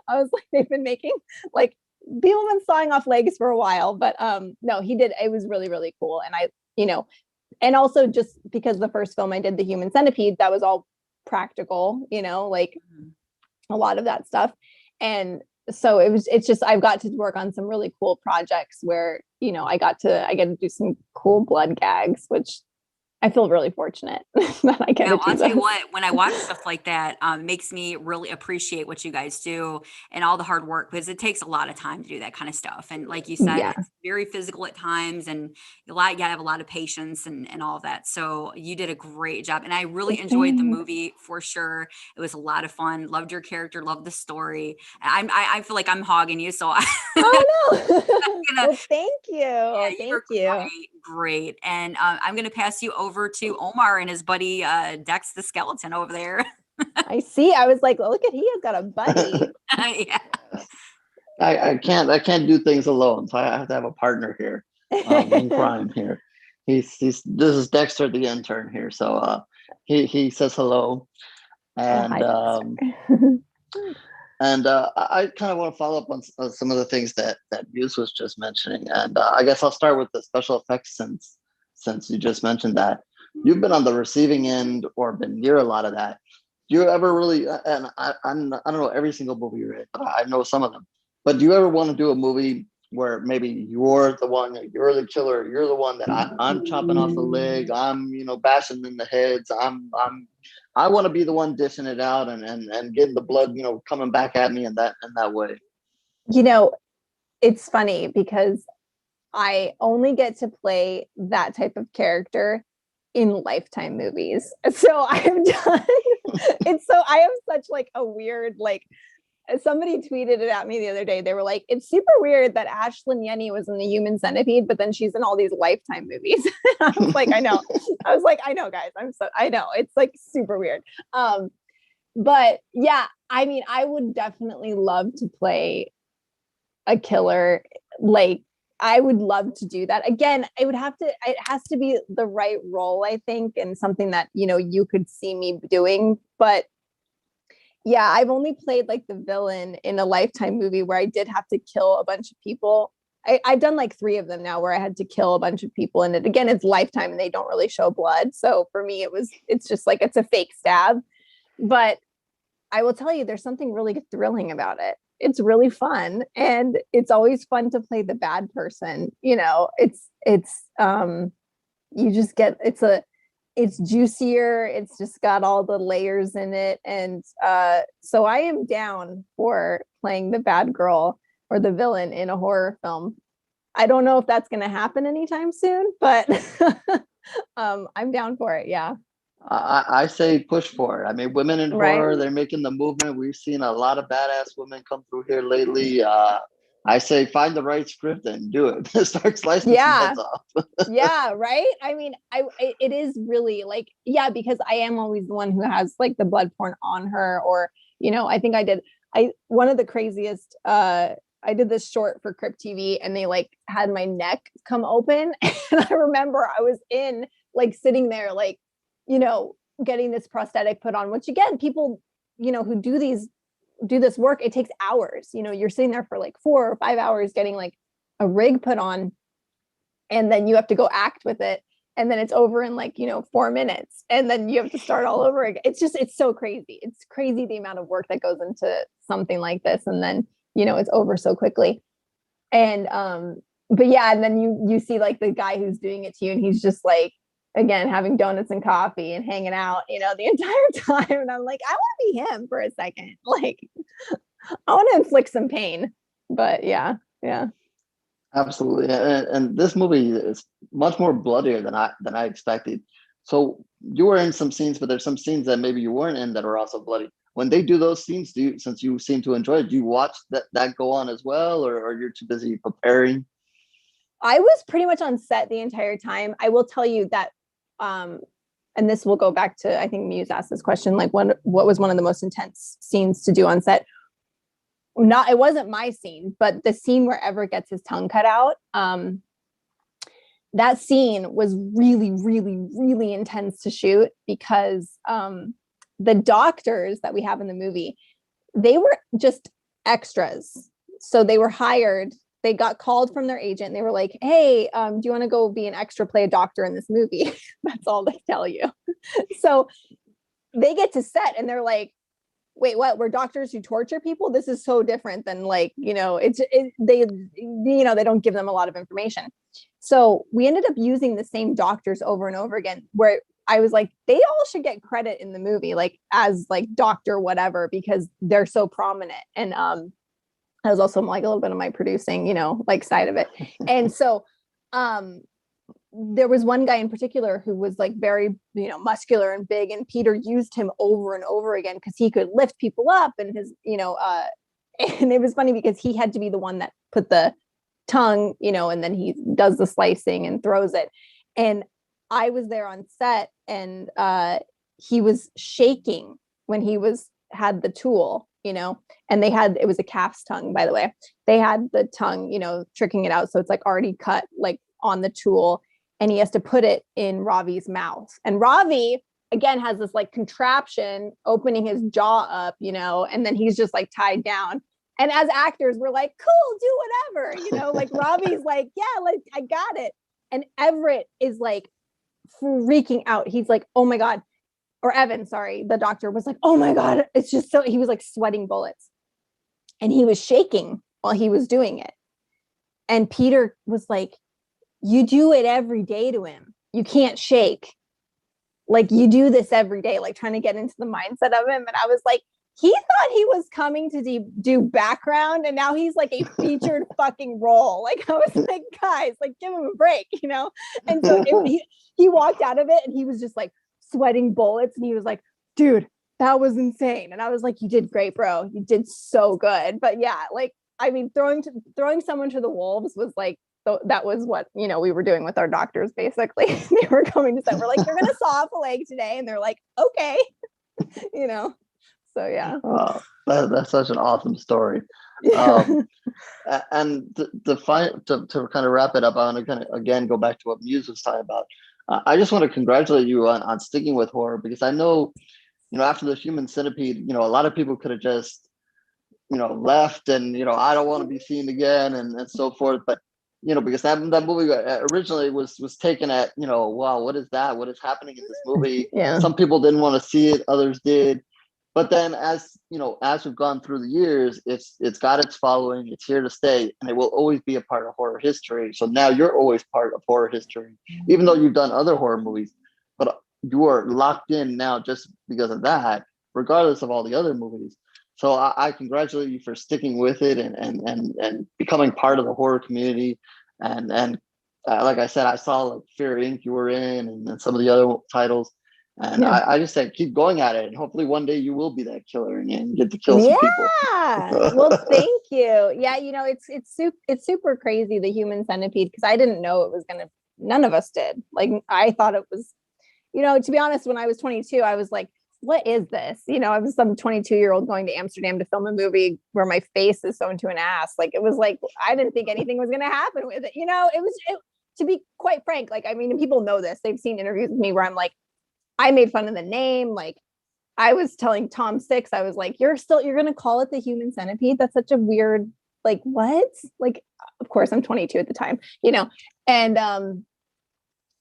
I was like, they've been making like, people have been sawing off legs for a while, but no, he did. It was really, really cool. And I, you know, and also just because the first film I did, The Human Centipede, that was all practical, you know, like a lot of that stuff. And so it's just, I've got to work on some really cool projects where, you know, I get to do some cool blood gags, which I feel really fortunate that I get to do I'll tell you those. what, when I watch stuff like that, it makes me really appreciate what you guys do and all the hard work, because it takes a lot of time to do that kind of stuff. And like you said, Yeah. it's very physical at times, and you gotta have a lot of patience and all of that. So you did a great job. And I really enjoyed the movie for sure. It was a lot of fun. Loved your character, loved the story. I feel like I'm hogging you. So Oh no. gonna, Well, thank you. yeah, Thank you. great. And I'm going to pass you over to Omar and his buddy Dex the skeleton over there. I see. I was like, look at, he has got a buddy. Yeah. I can't do things alone, so I have to have a partner here in crime here. This is Dexter the intern here, so he says hello, and Hi, Dexter. And I kind of want to follow up on some of the things that Muse was just mentioning. And I guess I'll start with the special effects since you just mentioned that. You've been on the receiving end or been near a lot of that. Do you ever really, and I don't know every single movie you're in, but I know some of them. But do you ever want to do a movie where maybe you're the one, you're the killer, you're the one that I'm chopping off the leg, I'm bashing in the heads, I want to be the one dishing it out and getting the blood coming back at me in that way. It's funny because I only get to play that type of character in Lifetime movies. So I have done I have such like a weird, like, somebody tweeted it at me the other day. They were like, it's super weird that Ashlyn Yenny was in the Human Centipede, but then she's in all these Lifetime movies. I was like, I know. I was like, I know, guys. I know. It's like super weird. But yeah, I mean, I would definitely love to play a killer. Like, I would love to do that. Again, it has to be the right role, I think, and something that, you could see me doing. But yeah, I've only played like the villain in a Lifetime movie where I did have to kill a bunch of people. I've done like 3 of them now where I had to kill a bunch of people. And it's Lifetime and they don't really show blood. So for me, it's just like, it's a fake stab. But I will tell you, there's something really thrilling about it. It's really fun. And it's always fun to play the bad person. You just get, it's juicier. It's just got all the layers in it. And so I am down for playing the bad girl or the villain in a horror film. I don't know if that's going to happen anytime soon, but I'm down for it. Yeah. I say push for it. I mean, women in horror, they're making the movement. We've seen a lot of badass women come through here lately. I say find the right script and do it. Start slicing some heads off. Yeah, right. I mean, it is really like, because I am always the one who has like the blood porn on her, or I think one of the craziest. I did this short for Crypt TV, and they like had my neck come open, and I remember I was in like sitting there like, getting this prosthetic put on. Which again, people who do this work, it takes hours. You're sitting there for like 4 or 5 hours getting like a rig put on, and then you have to go act with it, and then it's over in like 4 minutes, and then you have to start all over again. It's so crazy. It's crazy the amount of work that goes into something like this, and then it's over so quickly. And but yeah, and then you see like the guy who's doing it to you, and he's just like, again, having donuts and coffee and hanging out, the entire time. And I'm like, I want to be him for a second. Like, I want to inflict some pain. But yeah. Absolutely. And this movie is much more bloodier than I expected. So you were in some scenes, but there's some scenes that maybe you weren't in that are also bloody. When they do those scenes, since you seem to enjoy it, do you watch that go on as well, or you're too busy preparing? I was pretty much on set the entire time. I will tell you that and this will go back to, I think Muse asked this question, like what was one of the most intense scenes to do on set? It wasn't my scene, but the scene where Everett gets his tongue cut out. That scene was really, really, really intense to shoot because the doctors that we have in the movie, they were just extras. So they were hired. They got called from their agent. And they were like, hey, do you want to go be an extra, play a doctor in this movie? That's all they tell you. So they get to set and they're like, wait, what? We're doctors who torture people? This is so different than like, they don't give them a lot of information. So we ended up using the same doctors over and over again, where I was like, they all should get credit in the movie, like as like doctor, whatever, because they're so prominent. And that was also like a little bit of my producing, like side of it. And so there was one guy in particular who was like very, muscular and big, and Peter used him over and over again because he could lift people up, and his, and it was funny because he had to be the one that put the tongue, and then he does the slicing and throws it. And I was there on set, and he was shaking when he had the tool, and it was a calf's tongue, by the way. They had the tongue, tricking it out. So it's like already cut like on the tool, and he has to put it in Ravi's mouth. And Ravi, again has this like contraption opening his jaw up, you know, and then he's just like tied down. And as actors, we're like, cool, do whatever, you know, like Robbie's like, yeah, like I got it. And Everett is like freaking out. He's like, oh my God. Or Evan, sorry, the doctor was like, oh my God, it's just so, he was like sweating bullets. And he was shaking while he was doing it. And Peter was like, you do it every day to him. You can't shake. Like you do this every day, like trying to get into the mindset of him. And I was like, he thought he was coming to do background, and now he's like a featured fucking role. Like I was like, guys, like give him a break, you know? And so he walked out of it and he was just like sweating bullets. And he was like, dude, that was insane. And I was like, you did great, bro. You did so good. But yeah, like, I mean, throwing someone to the wolves was like, that was what, you know, we were doing with our doctors, basically. They were coming to say, we're like, you're going to saw off a leg today. And they're like, okay, you know? So, yeah. Oh, that's such an awesome story. And to kind of wrap it up, I want to kind of, again, go back to what Muse was talking about. I just want to congratulate you on sticking with horror, because I know, you know, after the Human Centipede, you know, a lot of people could have just, you know, left and, you know, I don't want to be seen again and so forth. But, you know, because that movie originally was taken at, you know, wow, what is that? What is happening in this movie? Yeah. Some people didn't want to see it, others did. But then as, you know, as we've gone through the years, it's got its following, it's here to stay, and it will always be a part of horror history. So now you're always part of horror history, even though you've done other horror movies, but you are locked in now just because of that, regardless of all the other movies. So I congratulate you for sticking with it and becoming part of the horror community. And like I said, I saw like Fear Inc. you were in, and some of the other titles. And yeah. I just said, keep going at it. And hopefully one day you will be that killer and get to kill some people. Yeah. Well, thank you. Yeah. You know, it's super crazy, the Human Centipede, because I didn't know it was none of us did. Like, I thought it was, you know, to be honest, when I was 22, I was like, what is this? You know, I was some 22-year-old going to Amsterdam to film a movie where my face is sewn to an ass. Like, it was like, I didn't think anything was going to happen with it. You know, to be quite frank, like, I mean, and people know this, they've seen interviews with me where I'm like, I made fun of the name. Like, I was telling Tom Six, I was like, you're going to call it the Human Centipede? That's such a weird, like, what? Like, of course, I'm 22 at the time, you know? And,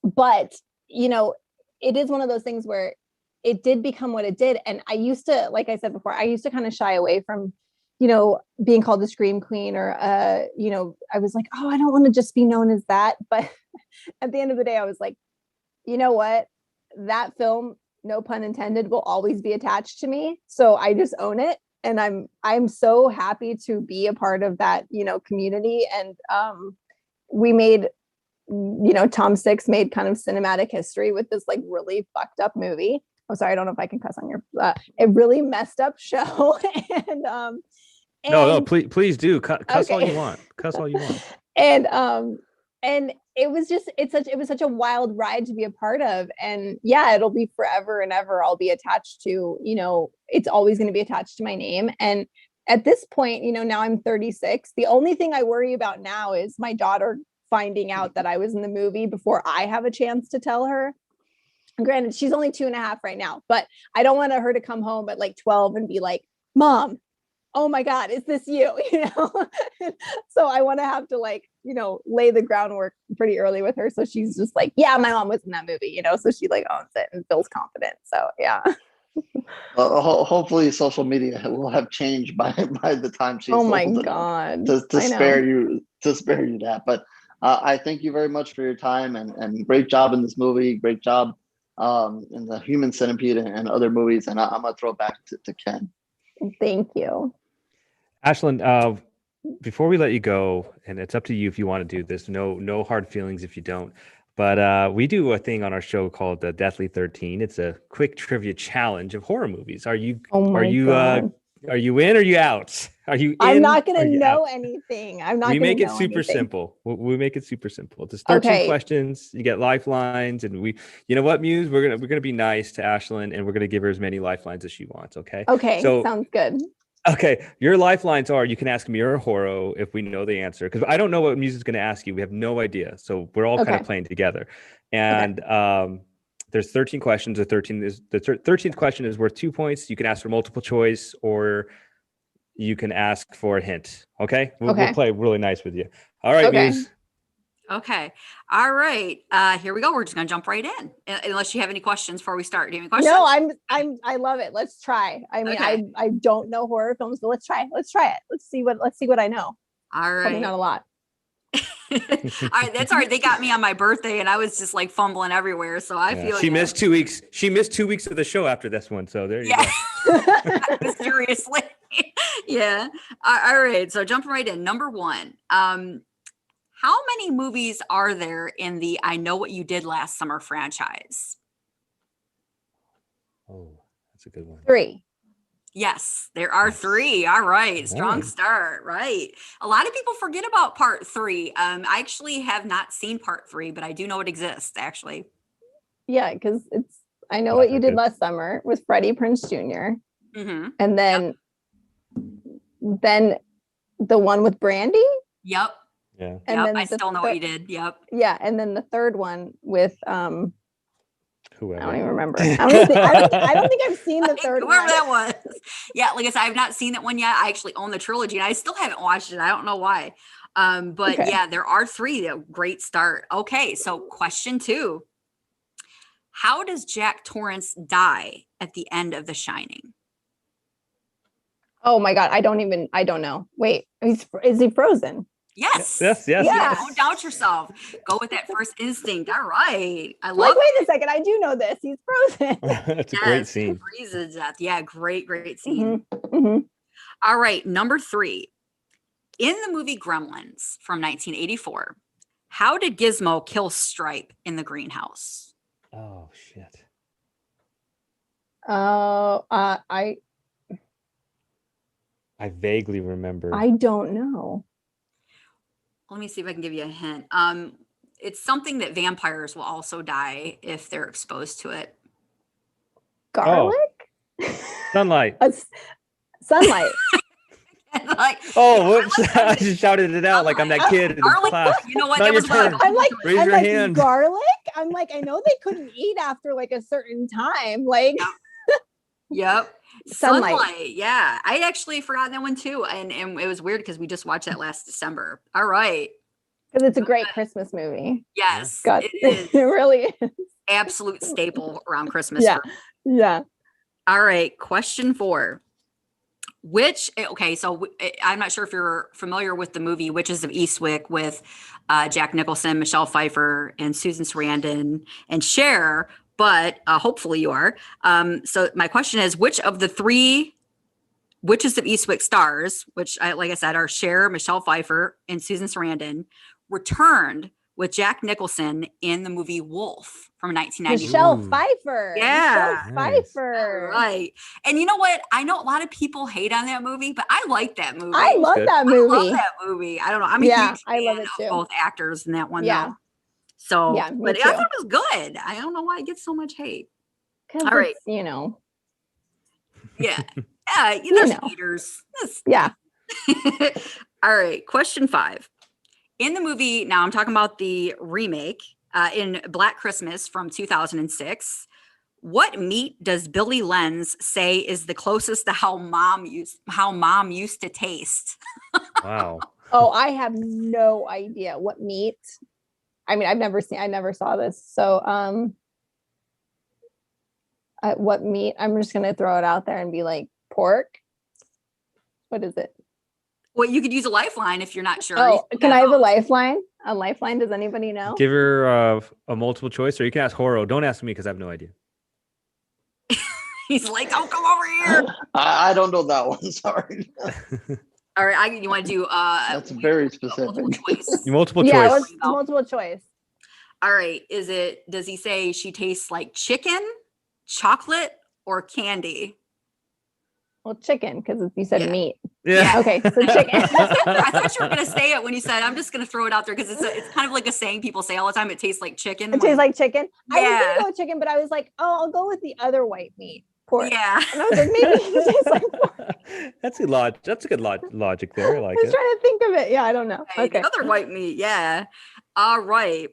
but, you know, it is one of those things where it did become what it did. And I used to, like I said before, I used to kind of shy away from, you know, being called the Scream Queen, or, you know, I was like, oh, I don't want to just be known as that. But at the end of the day, I was like, you know what? That film, no pun intended, will always be attached to me. So I just own it. And I'm so happy to be a part of that, you know, community. And we made, you know, Tom Six made kind of cinematic history with this like really fucked up movie. Oh, sorry, I don't know if I can cuss on your a really messed up show. And no, please do cuss okay. All you want. Cuss all you want. And it was such a wild ride to be a part of. And yeah, it'll be forever and ever. I'll be attached to, you know, it's always going to be attached to my name. And at this point, you know, now I'm 36. The only thing I worry about now is my daughter finding out that I was in the movie before I have a chance to tell her. Granted, she's only 2.5 right now, but I don't want her to come home at like 12 and be like, Mom, oh my God, is this you? You know? So I want to have to, like, you know, lay the groundwork pretty early with her. So she's just like, yeah, my mom was in that movie, you know? So she like owns it and feels confident. So yeah. Hopefully social media will have changed by the time she's oh my God to spare you that. But I thank you very much for your time and great job in this movie. Great job in the Human Centipede and other movies. And I'm gonna throw it back to Ken. Thank you. Ashlyn, before we let you go, and it's up to you if you want to do this, no hard feelings if you don't, but we do a thing on our show called the Deathly 13. It's a quick trivia challenge of horror movies. Are you in or are you out? Are you in? I'm not going to know anything. I'm not. We make it super simple. We make it super simple. Just 13 questions. You get lifelines, and you know what, Muse? We're gonna be nice to Ashlyn, and we're gonna give her as many lifelines as she wants. Okay. Okay. So sounds good. Okay, your lifelines are, you can ask me or HorrO if we know the answer, because I don't know what Muse is going to ask you. We have no idea. So we're all kind of playing together. And There's 13 questions. The 13th question is worth 2 points. You can ask for multiple choice, or you can ask for a hint. Okay. We'll play really nice with you. All right, Okay. Muse. Okay. All right. Here we go. We're just gonna jump right in. Unless you have any questions before we start. Do you have any questions? No, I love it. Let's try. I mean, Okay. I don't know horror films, but let's try it. Let's see what I know. All Probably right. not a lot. All right, that's all right. They got me on my birthday and I was just like fumbling everywhere. So I feel she missed 2 weeks. She missed 2 weeks of the show after this one. So there you go. Mysteriously. Yeah. All right. So jumping right in. Number 1. How many movies are there in the I Know What You Did Last Summer franchise? Oh, that's a good one. 3. Yes, there are 3. All right. Strong start. Right. A lot of people forget about part 3. I actually have not seen part 3, but I do know it exists actually. Yeah, because it's I Know What You Did Last Summer with Freddie Prinze Jr. Mm-hmm. And then the one with Brandy. Yep. Yeah. And yep. then I still know what you did. Yep. Yeah. And then the third one with whoever. I don't even remember. I don't think I've seen the third whoever one. that was. Yeah, like I said, I've not seen that one yet. I actually own the trilogy and I still haven't watched it. I don't know why. But yeah, there are 3. Great start. Okay, so question 2. How does Jack Torrance die at the end of The Shining? Oh my God, I don't know. Wait, is he frozen? Yes. Yes. Yeah. Don't doubt yourself. Go with that first instinct. All right. I love like, wait a second. I do know this. He's frozen. That's a great scene. Freezes to death. Yeah, great scene. Mm-hmm. Mm-hmm. All right. Number 3. In the movie Gremlins from 1984, how did Gizmo kill Stripe in the greenhouse? Oh, shit. I vaguely remember. I don't know. Let me see if I can give you a hint. It's something that vampires will also die if they're exposed to it. Garlic? Sunlight. Sunlight. Like, whoops. I just shouted it out like I'm that kid in class. You know what? Not That your was turn. I'm like, Raise your hand. Garlic? I'm like, I know they couldn't eat after like a certain time. Like, Yep. Sunlight. Yeah. I actually forgot that one too. And it was weird because we just watched that last December. All right. Because it's a great Christmas movie. Yes. God, It is. it really is. Absolute staple around Christmas. Yeah. Yeah. All right. Question 4. So I'm not sure if you're familiar with the movie Witches of Eastwick with Jack Nicholson, Michelle Pfeiffer, and Susan Sarandon and Cher, but hopefully you are. So my question is, which of the 3 Witches of Eastwick stars, which like I said, are Cher, Michelle Pfeiffer, and Susan Sarandon, returned with Jack Nicholson in the movie Wolf from 1990? Michelle Pfeiffer. Yeah. Michelle Pfeiffer. Right. And you know what? I know a lot of people hate on that movie, but I like that movie. I love that I movie. love that movie. I don't know. I'm a huge I love fan it of too. both actors in that one, Yeah. though. So, Yeah, me but too. I thought it was good. I don't know why it gets so much hate. Because All right. you know. Yeah. Yeah. There's haters. Yeah. All right. Question 5. In the movie, now I'm talking about the remake in Black Christmas from 2006. What meat does Billy Lenz say is the closest to how mom used to taste? Wow. Oh, I have no idea what meat. I mean, I never saw this. So, what meat? I'm just gonna throw it out there and be like pork. What is it? Well, you could use a lifeline if you're not sure. Oh, can I have a lifeline? A lifeline? Does anybody know? Give her a multiple choice, or you can ask HorrO. Don't ask me because I have no idea. He's like, "Oh, come over here." I don't know that one. Sorry. All right, you want to do? That's very specific. Multiple choice. Multiple Yeah, choice. what's multiple choice? All right, does he say she tastes like chicken, chocolate, or candy? Well, chicken, because you said meat. Yeah. Okay, so chicken. I thought you were gonna say it when you said. I'm just gonna throw it out there because it's kind of like a saying people say all the time. It tastes like chicken. It tastes like chicken. I was Yeah. gonna go with chicken, but I was like, oh, I'll go with the other white meat, pork. Yeah. And I was like, maybe it tastes like pork. That's a good logic there. I like I was it. trying to think of it. Yeah, I don't know. Okay. Okay. The other white meat. Yeah. All right.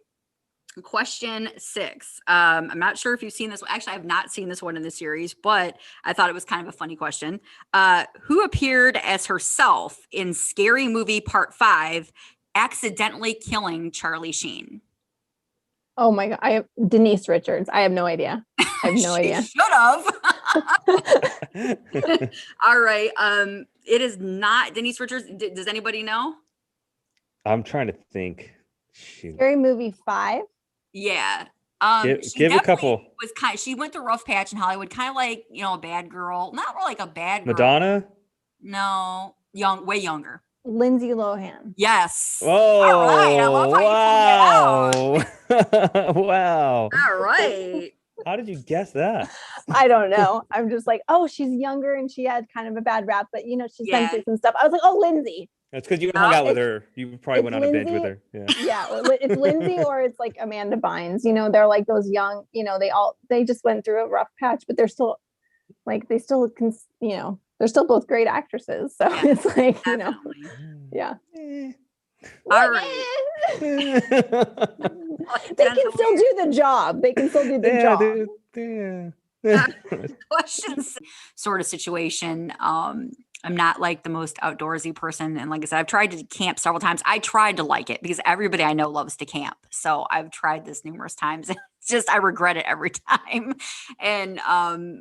Question 6. I'm not sure if you've seen this one. Actually, I have not seen this one in the series, but I thought it was kind of a funny question. Who appeared as herself in Scary Movie Part 5, accidentally killing Charlie Sheen? Oh my God. I have Denise Richards. I have no idea. I have no idea. Should have. All right. It is not Denise Richards. Does anybody know? I'm trying to think. Shoot. Scary Movie 5. Yeah. She Give a definitely couple. was she went through a rough patch in Hollywood, kind of like, a bad girl. Not really like a bad girl. Madonna? No, way younger. Lindsay Lohan. Yes. Oh, All right. I love how you pulled it out. Wow. All right. How did you guess that? I don't know. I'm just like, oh, she's younger and she had kind of a bad rap, but she's been through some stuff. I was like, oh, Lindsay. That's because you hung out with her. You probably went on a binge with her. Yeah. Yeah, it's Lindsay or it's like Amanda Bynes. They're like those young. They just went through a rough patch, but they're still like they're still both great actresses. So it's like Definitely. yeah. All right. They can still do the job. They can still do the job. Questions sort of situation. I'm not like the most outdoorsy person, and like I said, I've tried to camp several times. I tried to like it because everybody I know loves to camp, so I've tried this numerous times. It's just I regret it every time. And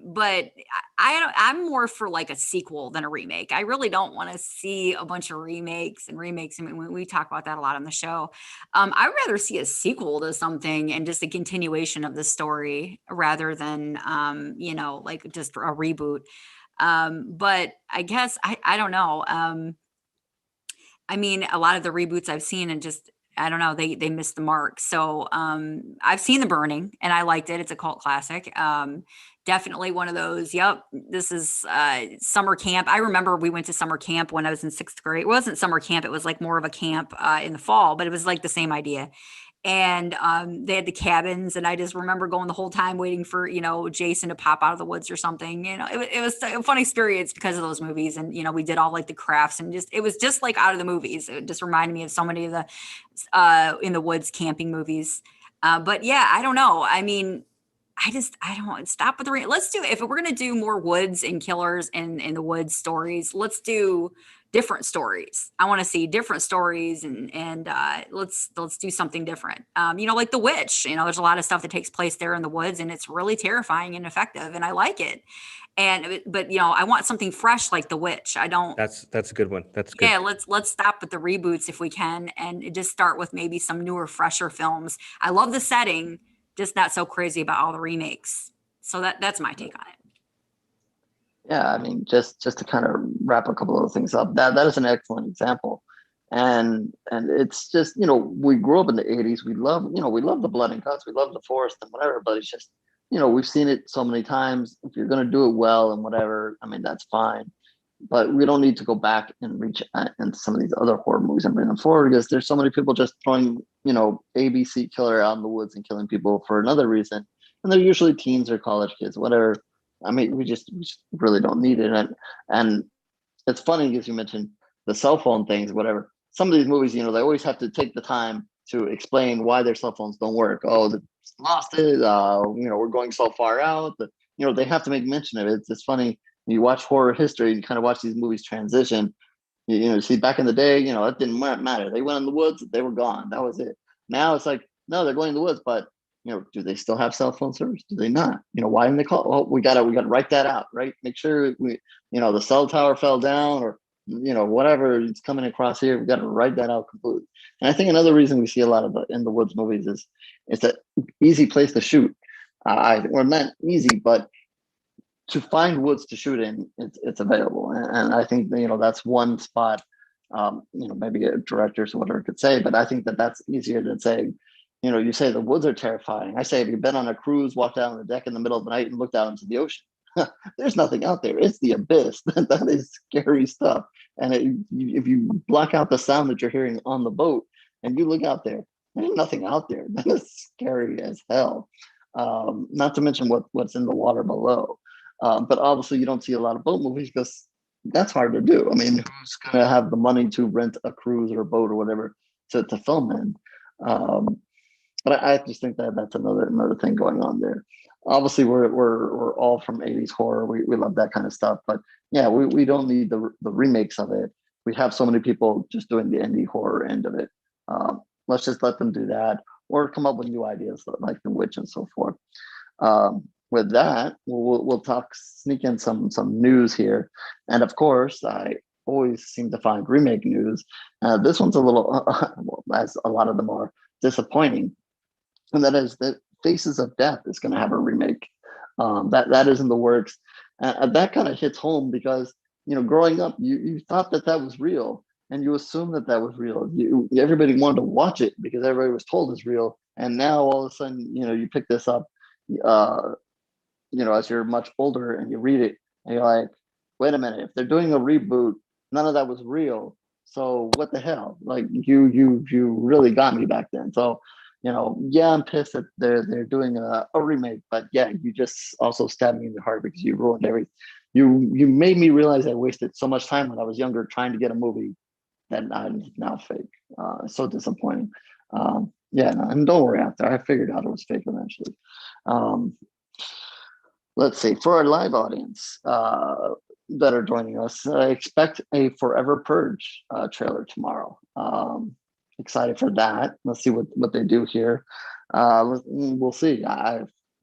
but I'm more for like a sequel than a remake. I really don't want to see a bunch of remakes. I mean, we talk about that a lot on the show. I'd rather see a sequel to something and just a continuation of the story rather than like just a reboot. But I guess I don't know. I mean, a lot of the reboots I've seen and just I don't know, they missed the mark. So I've seen The Burning and I liked it. It's a cult classic. Definitely one of those. Yep, this is summer camp. I remember we went to summer camp when I was in 6th grade. It wasn't summer camp. It was like more of a camp in the fall, but it was like the same idea. And they had the cabins, and I just remember going the whole time waiting for Jason to pop out of the woods or something. It was a fun experience because of those movies, and we did all like the crafts, and it was just like out of the movies. It just reminded me of so many of the in the woods camping movies. But yeah, I don't know. I mean, I don't want to stop with the let's do if we're gonna do more woods and killers and in the woods stories, let's do different stories. I want to see different stories and let's do something different. Like The Witch, there's a lot of stuff that takes place there in the woods and it's really terrifying and effective and I like it. But I want something fresh like The Witch. I don't. That's a good one. That's good. Yeah, let's stop with the reboots if we can and just start with maybe some newer, fresher films. I love the setting, just not so crazy about all the remakes. So that's my take on it. Yeah, I mean, just to kind of wrap a couple of things up, that is an excellent example, and it's just we grew up in the '80s. We love the blood and guts, we love the forest and whatever. But it's just we've seen it so many times. If you're gonna do it well and whatever, I mean that's fine. But we don't need to go back and reach into some of these other horror movies and bring them forward because there's so many people just throwing ABC killer out in the woods and killing people for another reason, and they're usually teens or college kids, whatever. I mean, we just really don't need it. And it's funny because you mentioned the cell phone things, whatever. Some of these movies, they always have to take the time to explain why their cell phones don't work. Oh, they lost it. We're going so far out that, they have to make mention of it. It's funny. You watch horror history, you kind of watch these movies transition. You see, back in the day, it didn't matter. They went in the woods, they were gone. That was it. Now it's like, no, they're going in the woods, but do they still have cell phone service? Do they not? Why didn't they call? Well, we gotta write that out, right? Make sure the cell tower fell down or whatever it's coming across here. We got to write that out completely. And I think another reason we see a lot of the in the woods movies is it's an easy place to shoot. Or not easy, but to find woods to shoot in, it's available. And I think that's one spot. Maybe a directors or whatever could say, but I think that's easier than saying. You say the woods are terrifying. I say, have you been on a cruise, walked out on the deck in the middle of the night and looked out into the ocean? There's nothing out there. It's the abyss. That is scary stuff. And if you block out the sound that you're hearing on the boat and you look out there, there's nothing out there. That is scary as hell. Not to mention what's in the water below. But obviously you don't see a lot of boat movies because that's hard to do. I mean, who's going to have the money to rent a cruise or a boat or whatever to film in? But I just think that that's another thing going on there. Obviously, we're all from '80s horror. We love that kind of stuff. But yeah, we don't need the remakes of it. We have so many people just doing the indie horror end of it. Let's just let them do that, or come up with new ideas like The Witch and so forth. With that, we'll talk, sneak in some news here, and of course, I always seem to find remake news. This one's a little, well, as a lot of them are, disappointing, and that is that Faces of Death is going to have a remake. That is in the works. That kind of hits home because growing up, you thought that that was real, and you assumed that that was real. Everybody wanted to watch it because everybody was told it's real, and now all of a sudden, you pick this up, uh, as you're much older and you read it, and you're like, wait a minute, if they're doing a reboot, none of that was real. So what the hell? Like you really got me back then. So yeah, I'm pissed that they're doing a remake, but yeah, you just also stabbed me in the heart because you ruined everything. You made me realize I wasted so much time when I was younger trying to get a movie that is now fake. It's so disappointing. Yeah, no, and don't worry out there. I figured out it was fake eventually. Um, let's see, for our live audience that are joining us, expect a Forever Purge trailer tomorrow. Excited for that. Let's see what they do here. We'll see.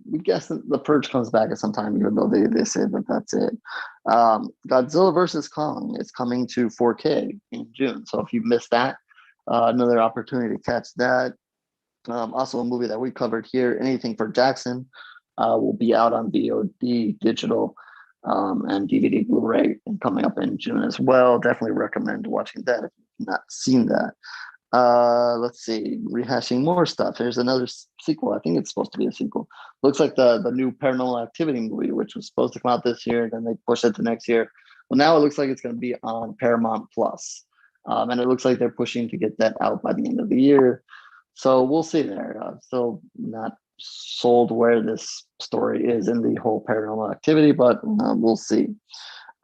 We guess that the Purge comes back at some time, even though they say that that's it. Godzilla versus Kong is coming to 4K in June. So if you missed that, another opportunity to catch that. Also, a movie that we covered here, Anything for Jackson, will be out on VOD, digital, and DVD, Blu-ray, and coming up in June as well. Definitely recommend watching that if you've not seen that. Let's see, rehashing more stuff. There's another sequel. I think it's supposed to be a sequel. Looks like the new Paranormal Activity movie, which was supposed to come out this year, then they pushed it to next year. Well, now it looks like it's going to be on Paramount Plus, and it looks like they're pushing to get that out by the end of the year. So we'll see there. Still not sold where this story is in the whole Paranormal Activity, but we'll see.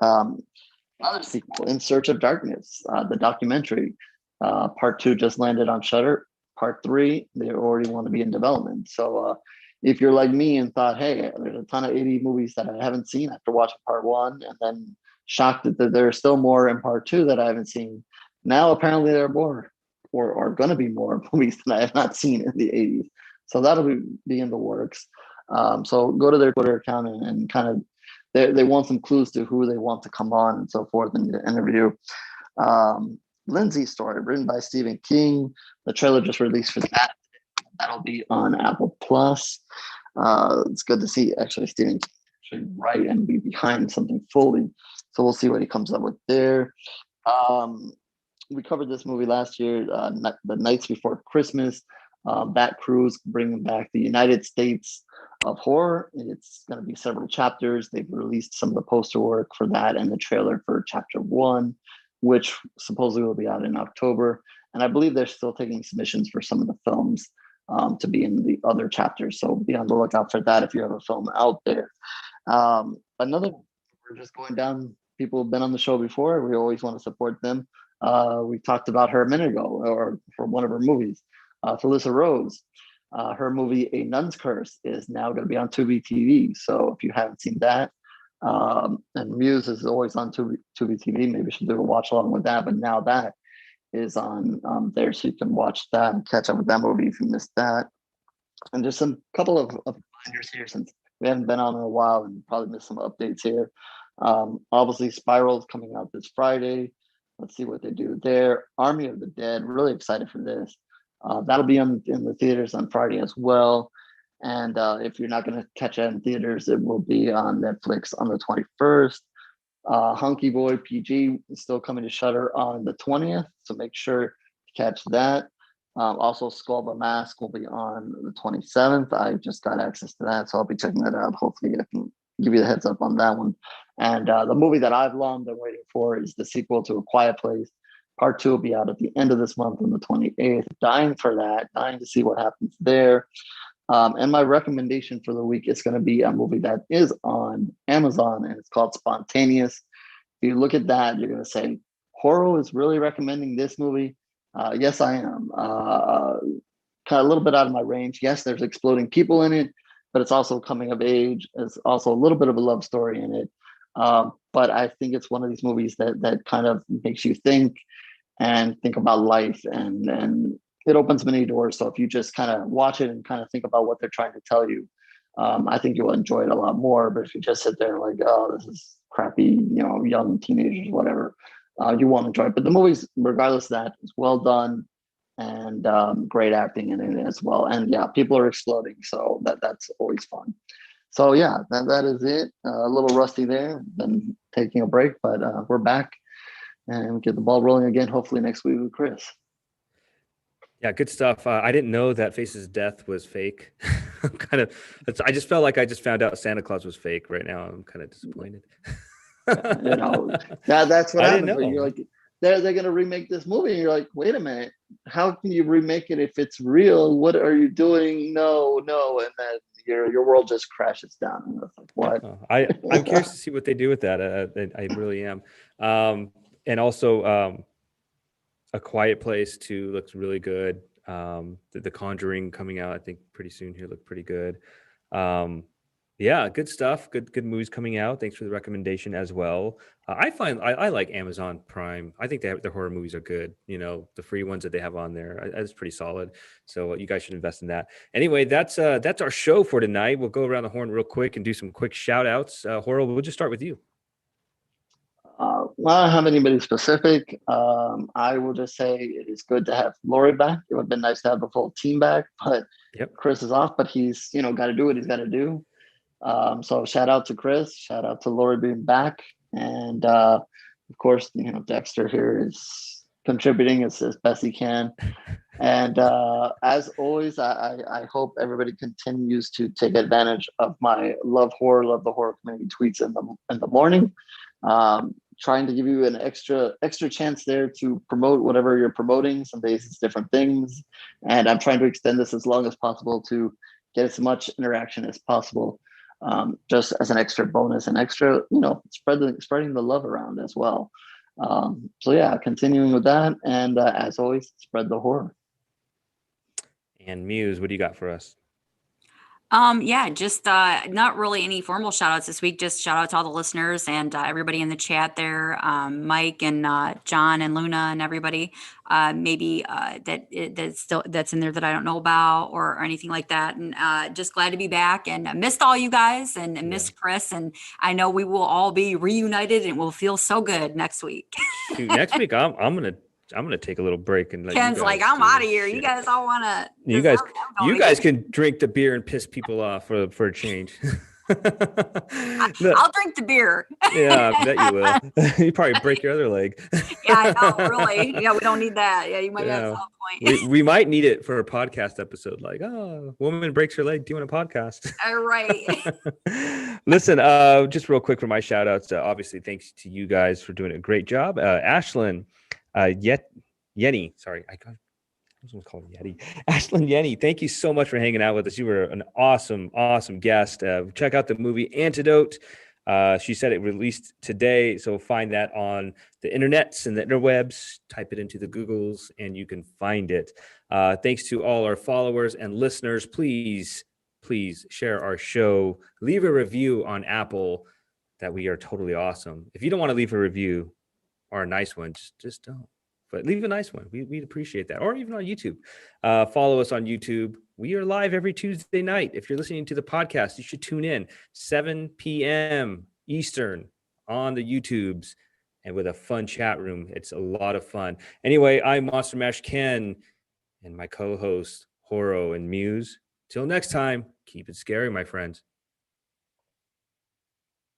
Another sequel, In Search of Darkness, the documentary. Part 2 just landed on Shudder. Part 3, they already want to be in development. So if you're like me and thought, hey, there's a ton of 80 movies that I haven't seen after watching Part 1, and then shocked that there are still more in Part 2 that I haven't seen, now apparently there are more, or are going to be more movies that I have not seen in the 80s. So that'll be in the works. So go to their Twitter account and kind of, they want some clues to who they want to come on and so forth in the interview. Lindsay's Story, written by Stephen King. The trailer just released for that. That'll be on Apple Plus. It's good to see actually Stephen King actually write and be behind something fully. So we'll see what he comes up with there. We covered this movie last year, The Nights Before Christmas. Bat Cruise, bringing back the United States of horror. It's going to be several chapters. They've released some of the poster work for that and the trailer for chapter 1, which supposedly will be out in October. And I believe they're still taking submissions for some of the films to be in the other chapters. So be on the lookout for that if you have a film out there. We're just going down, people have been on the show before. We always want to support them. We talked about her a minute ago, or for one of her movies, Felissa Rose. Her movie, A Nun's Curse, is now going to be on Tubi TV. So if you haven't seen that, and Muse is always on Tubi TV, maybe you should do a watch along with that. But now that is on there, so you can watch that and catch up with that movie if you missed that. And just some couple of reminders here, since we haven't been on in a while and probably missed some updates here. Obviously, Spiral is coming out this Friday. Let's see what they do there. Army of the Dead, really excited for this. That'll be in the theaters on Friday as well. And if you're not going to catch it in theaters, it will be on Netflix on the 21st. Hunky Boy PG is still coming to Shudder on the 20th, so make sure to catch that. Also, Skull of a Mask will be on the 27th. I just got access to that, so I'll be checking that out. Hopefully, I can give you the heads up on that one. And the movie that I've long been waiting for is the sequel to A Quiet Place. Part 2 will be out at the end of this month on the 28th. Dying for that, dying to see what happens there. And my recommendation for the week is going to be a movie that is on Amazon, and it's called Spontaneous. If you look at that, you're going to say, HorrO is really recommending this movie. Yes, I am. kind of a little bit out of my range. Yes, there's exploding people in it, but it's also coming of age. It's also a little bit of a love story in it. But I think it's one of these movies that kind of makes you think about life, and it opens many doors. So if you just kind of watch it and kind of think about what they're trying to tell you, I think you'll enjoy it a lot more. But if you just sit there like, oh, this is crappy, young teenagers, whatever, you won't enjoy it. But the movie's, regardless of that, is well done, and great acting in it as well. And yeah, people are exploding, so that's always fun. So yeah, that is it. A little rusty there, been taking a break, but we're back and get the ball rolling again, hopefully next week with Chris. Yeah, good stuff. I didn't know that Faces of Death was fake. I just felt like I just found out Santa Claus was fake right now. I'm kind of disappointed. That's what I happens. didn't know. You're like, they're going to remake this movie, and you're like, wait a minute, how can you remake it if it's real? What are you doing? No, and then your world just crashes down. And it's like, what? I'm curious to see what they do with that. I really am. And also, A Quiet Place 2 looks really good. The Conjuring coming out, I think, pretty soon here looked pretty good. Yeah, good stuff. Good movies coming out. Thanks for the recommendation as well. I like Amazon Prime. I think their horror movies are good. The free ones that they have on there, that's pretty solid. So you guys should invest in that. Anyway, that's our show for tonight. We'll go around the horn real quick and do some quick shout outs. HorrO, we'll just start with you. Well, I don't have anybody specific. I will just say it is good to have Lori back. It would have been nice to have the full team back, but Yep. Chris is off, but he's, got to do what he's got to do. So shout out to Chris, shout out to Lori being back. And of course, Dexter here is contributing as best he can. And as always, I hope everybody continues to take advantage of my love the horror community tweets in the morning. Trying to give you an extra chance there to promote whatever you're promoting. Some days it's different things, and I'm trying to extend this as long as possible to get as much interaction as possible, just as an extra bonus and extra, spreading the love around as well. So yeah, continuing with that, and as always, spread the horror. And Muse, what do you got for us? Yeah, just not really any formal shout outs this week, just shout out to all the listeners and everybody in the chat there, Mike and John and Luna and everybody, maybe that's in there that I don't know about or anything like that. And just glad to be back, and I missed all you guys and miss Chris. And I know we will all be reunited and we'll feel so good next week. Shoot, next week I'm gonna take a little break and let Ken's you guys like, I'm out of here. shit. You guys all want to. You guys can drink the beer and piss people off for a change. I'll drink the beer. Yeah, I bet you will. You probably break your other leg. Yeah, I know, really. Yeah, we don't need that. Yeah, you might have at some point. we might need it for a podcast episode. Like, oh, woman breaks her leg doing a podcast. All right. Listen, just real quick for my shout outs. Obviously, thanks to you guys for doing a great job. Ashlyn, Yenny, sorry, I was going to call him Yeti. Ashlyn Yenny, thank you so much for hanging out with us. You were an awesome guest. Check out the movie Antidote. She said it released today, so find that on the internets and the interwebs. Type it into the Googles and you can find it. Thanks to all our followers and listeners. Please share our show. Leave a review on Apple. That we are totally awesome. If you don't want to leave a review or a nice one, just don't. But leave a nice one. We'd appreciate that. Or even on YouTube. Follow us on YouTube. We are live every Tuesday night. If you're listening to the podcast, you should tune in 7 p.m. Eastern on the YouTubes and with a fun chat room. It's a lot of fun. Anyway, I'm MonsterMash Ken and my co-host HorrO and Muse. Till next time, keep it scary, my friends.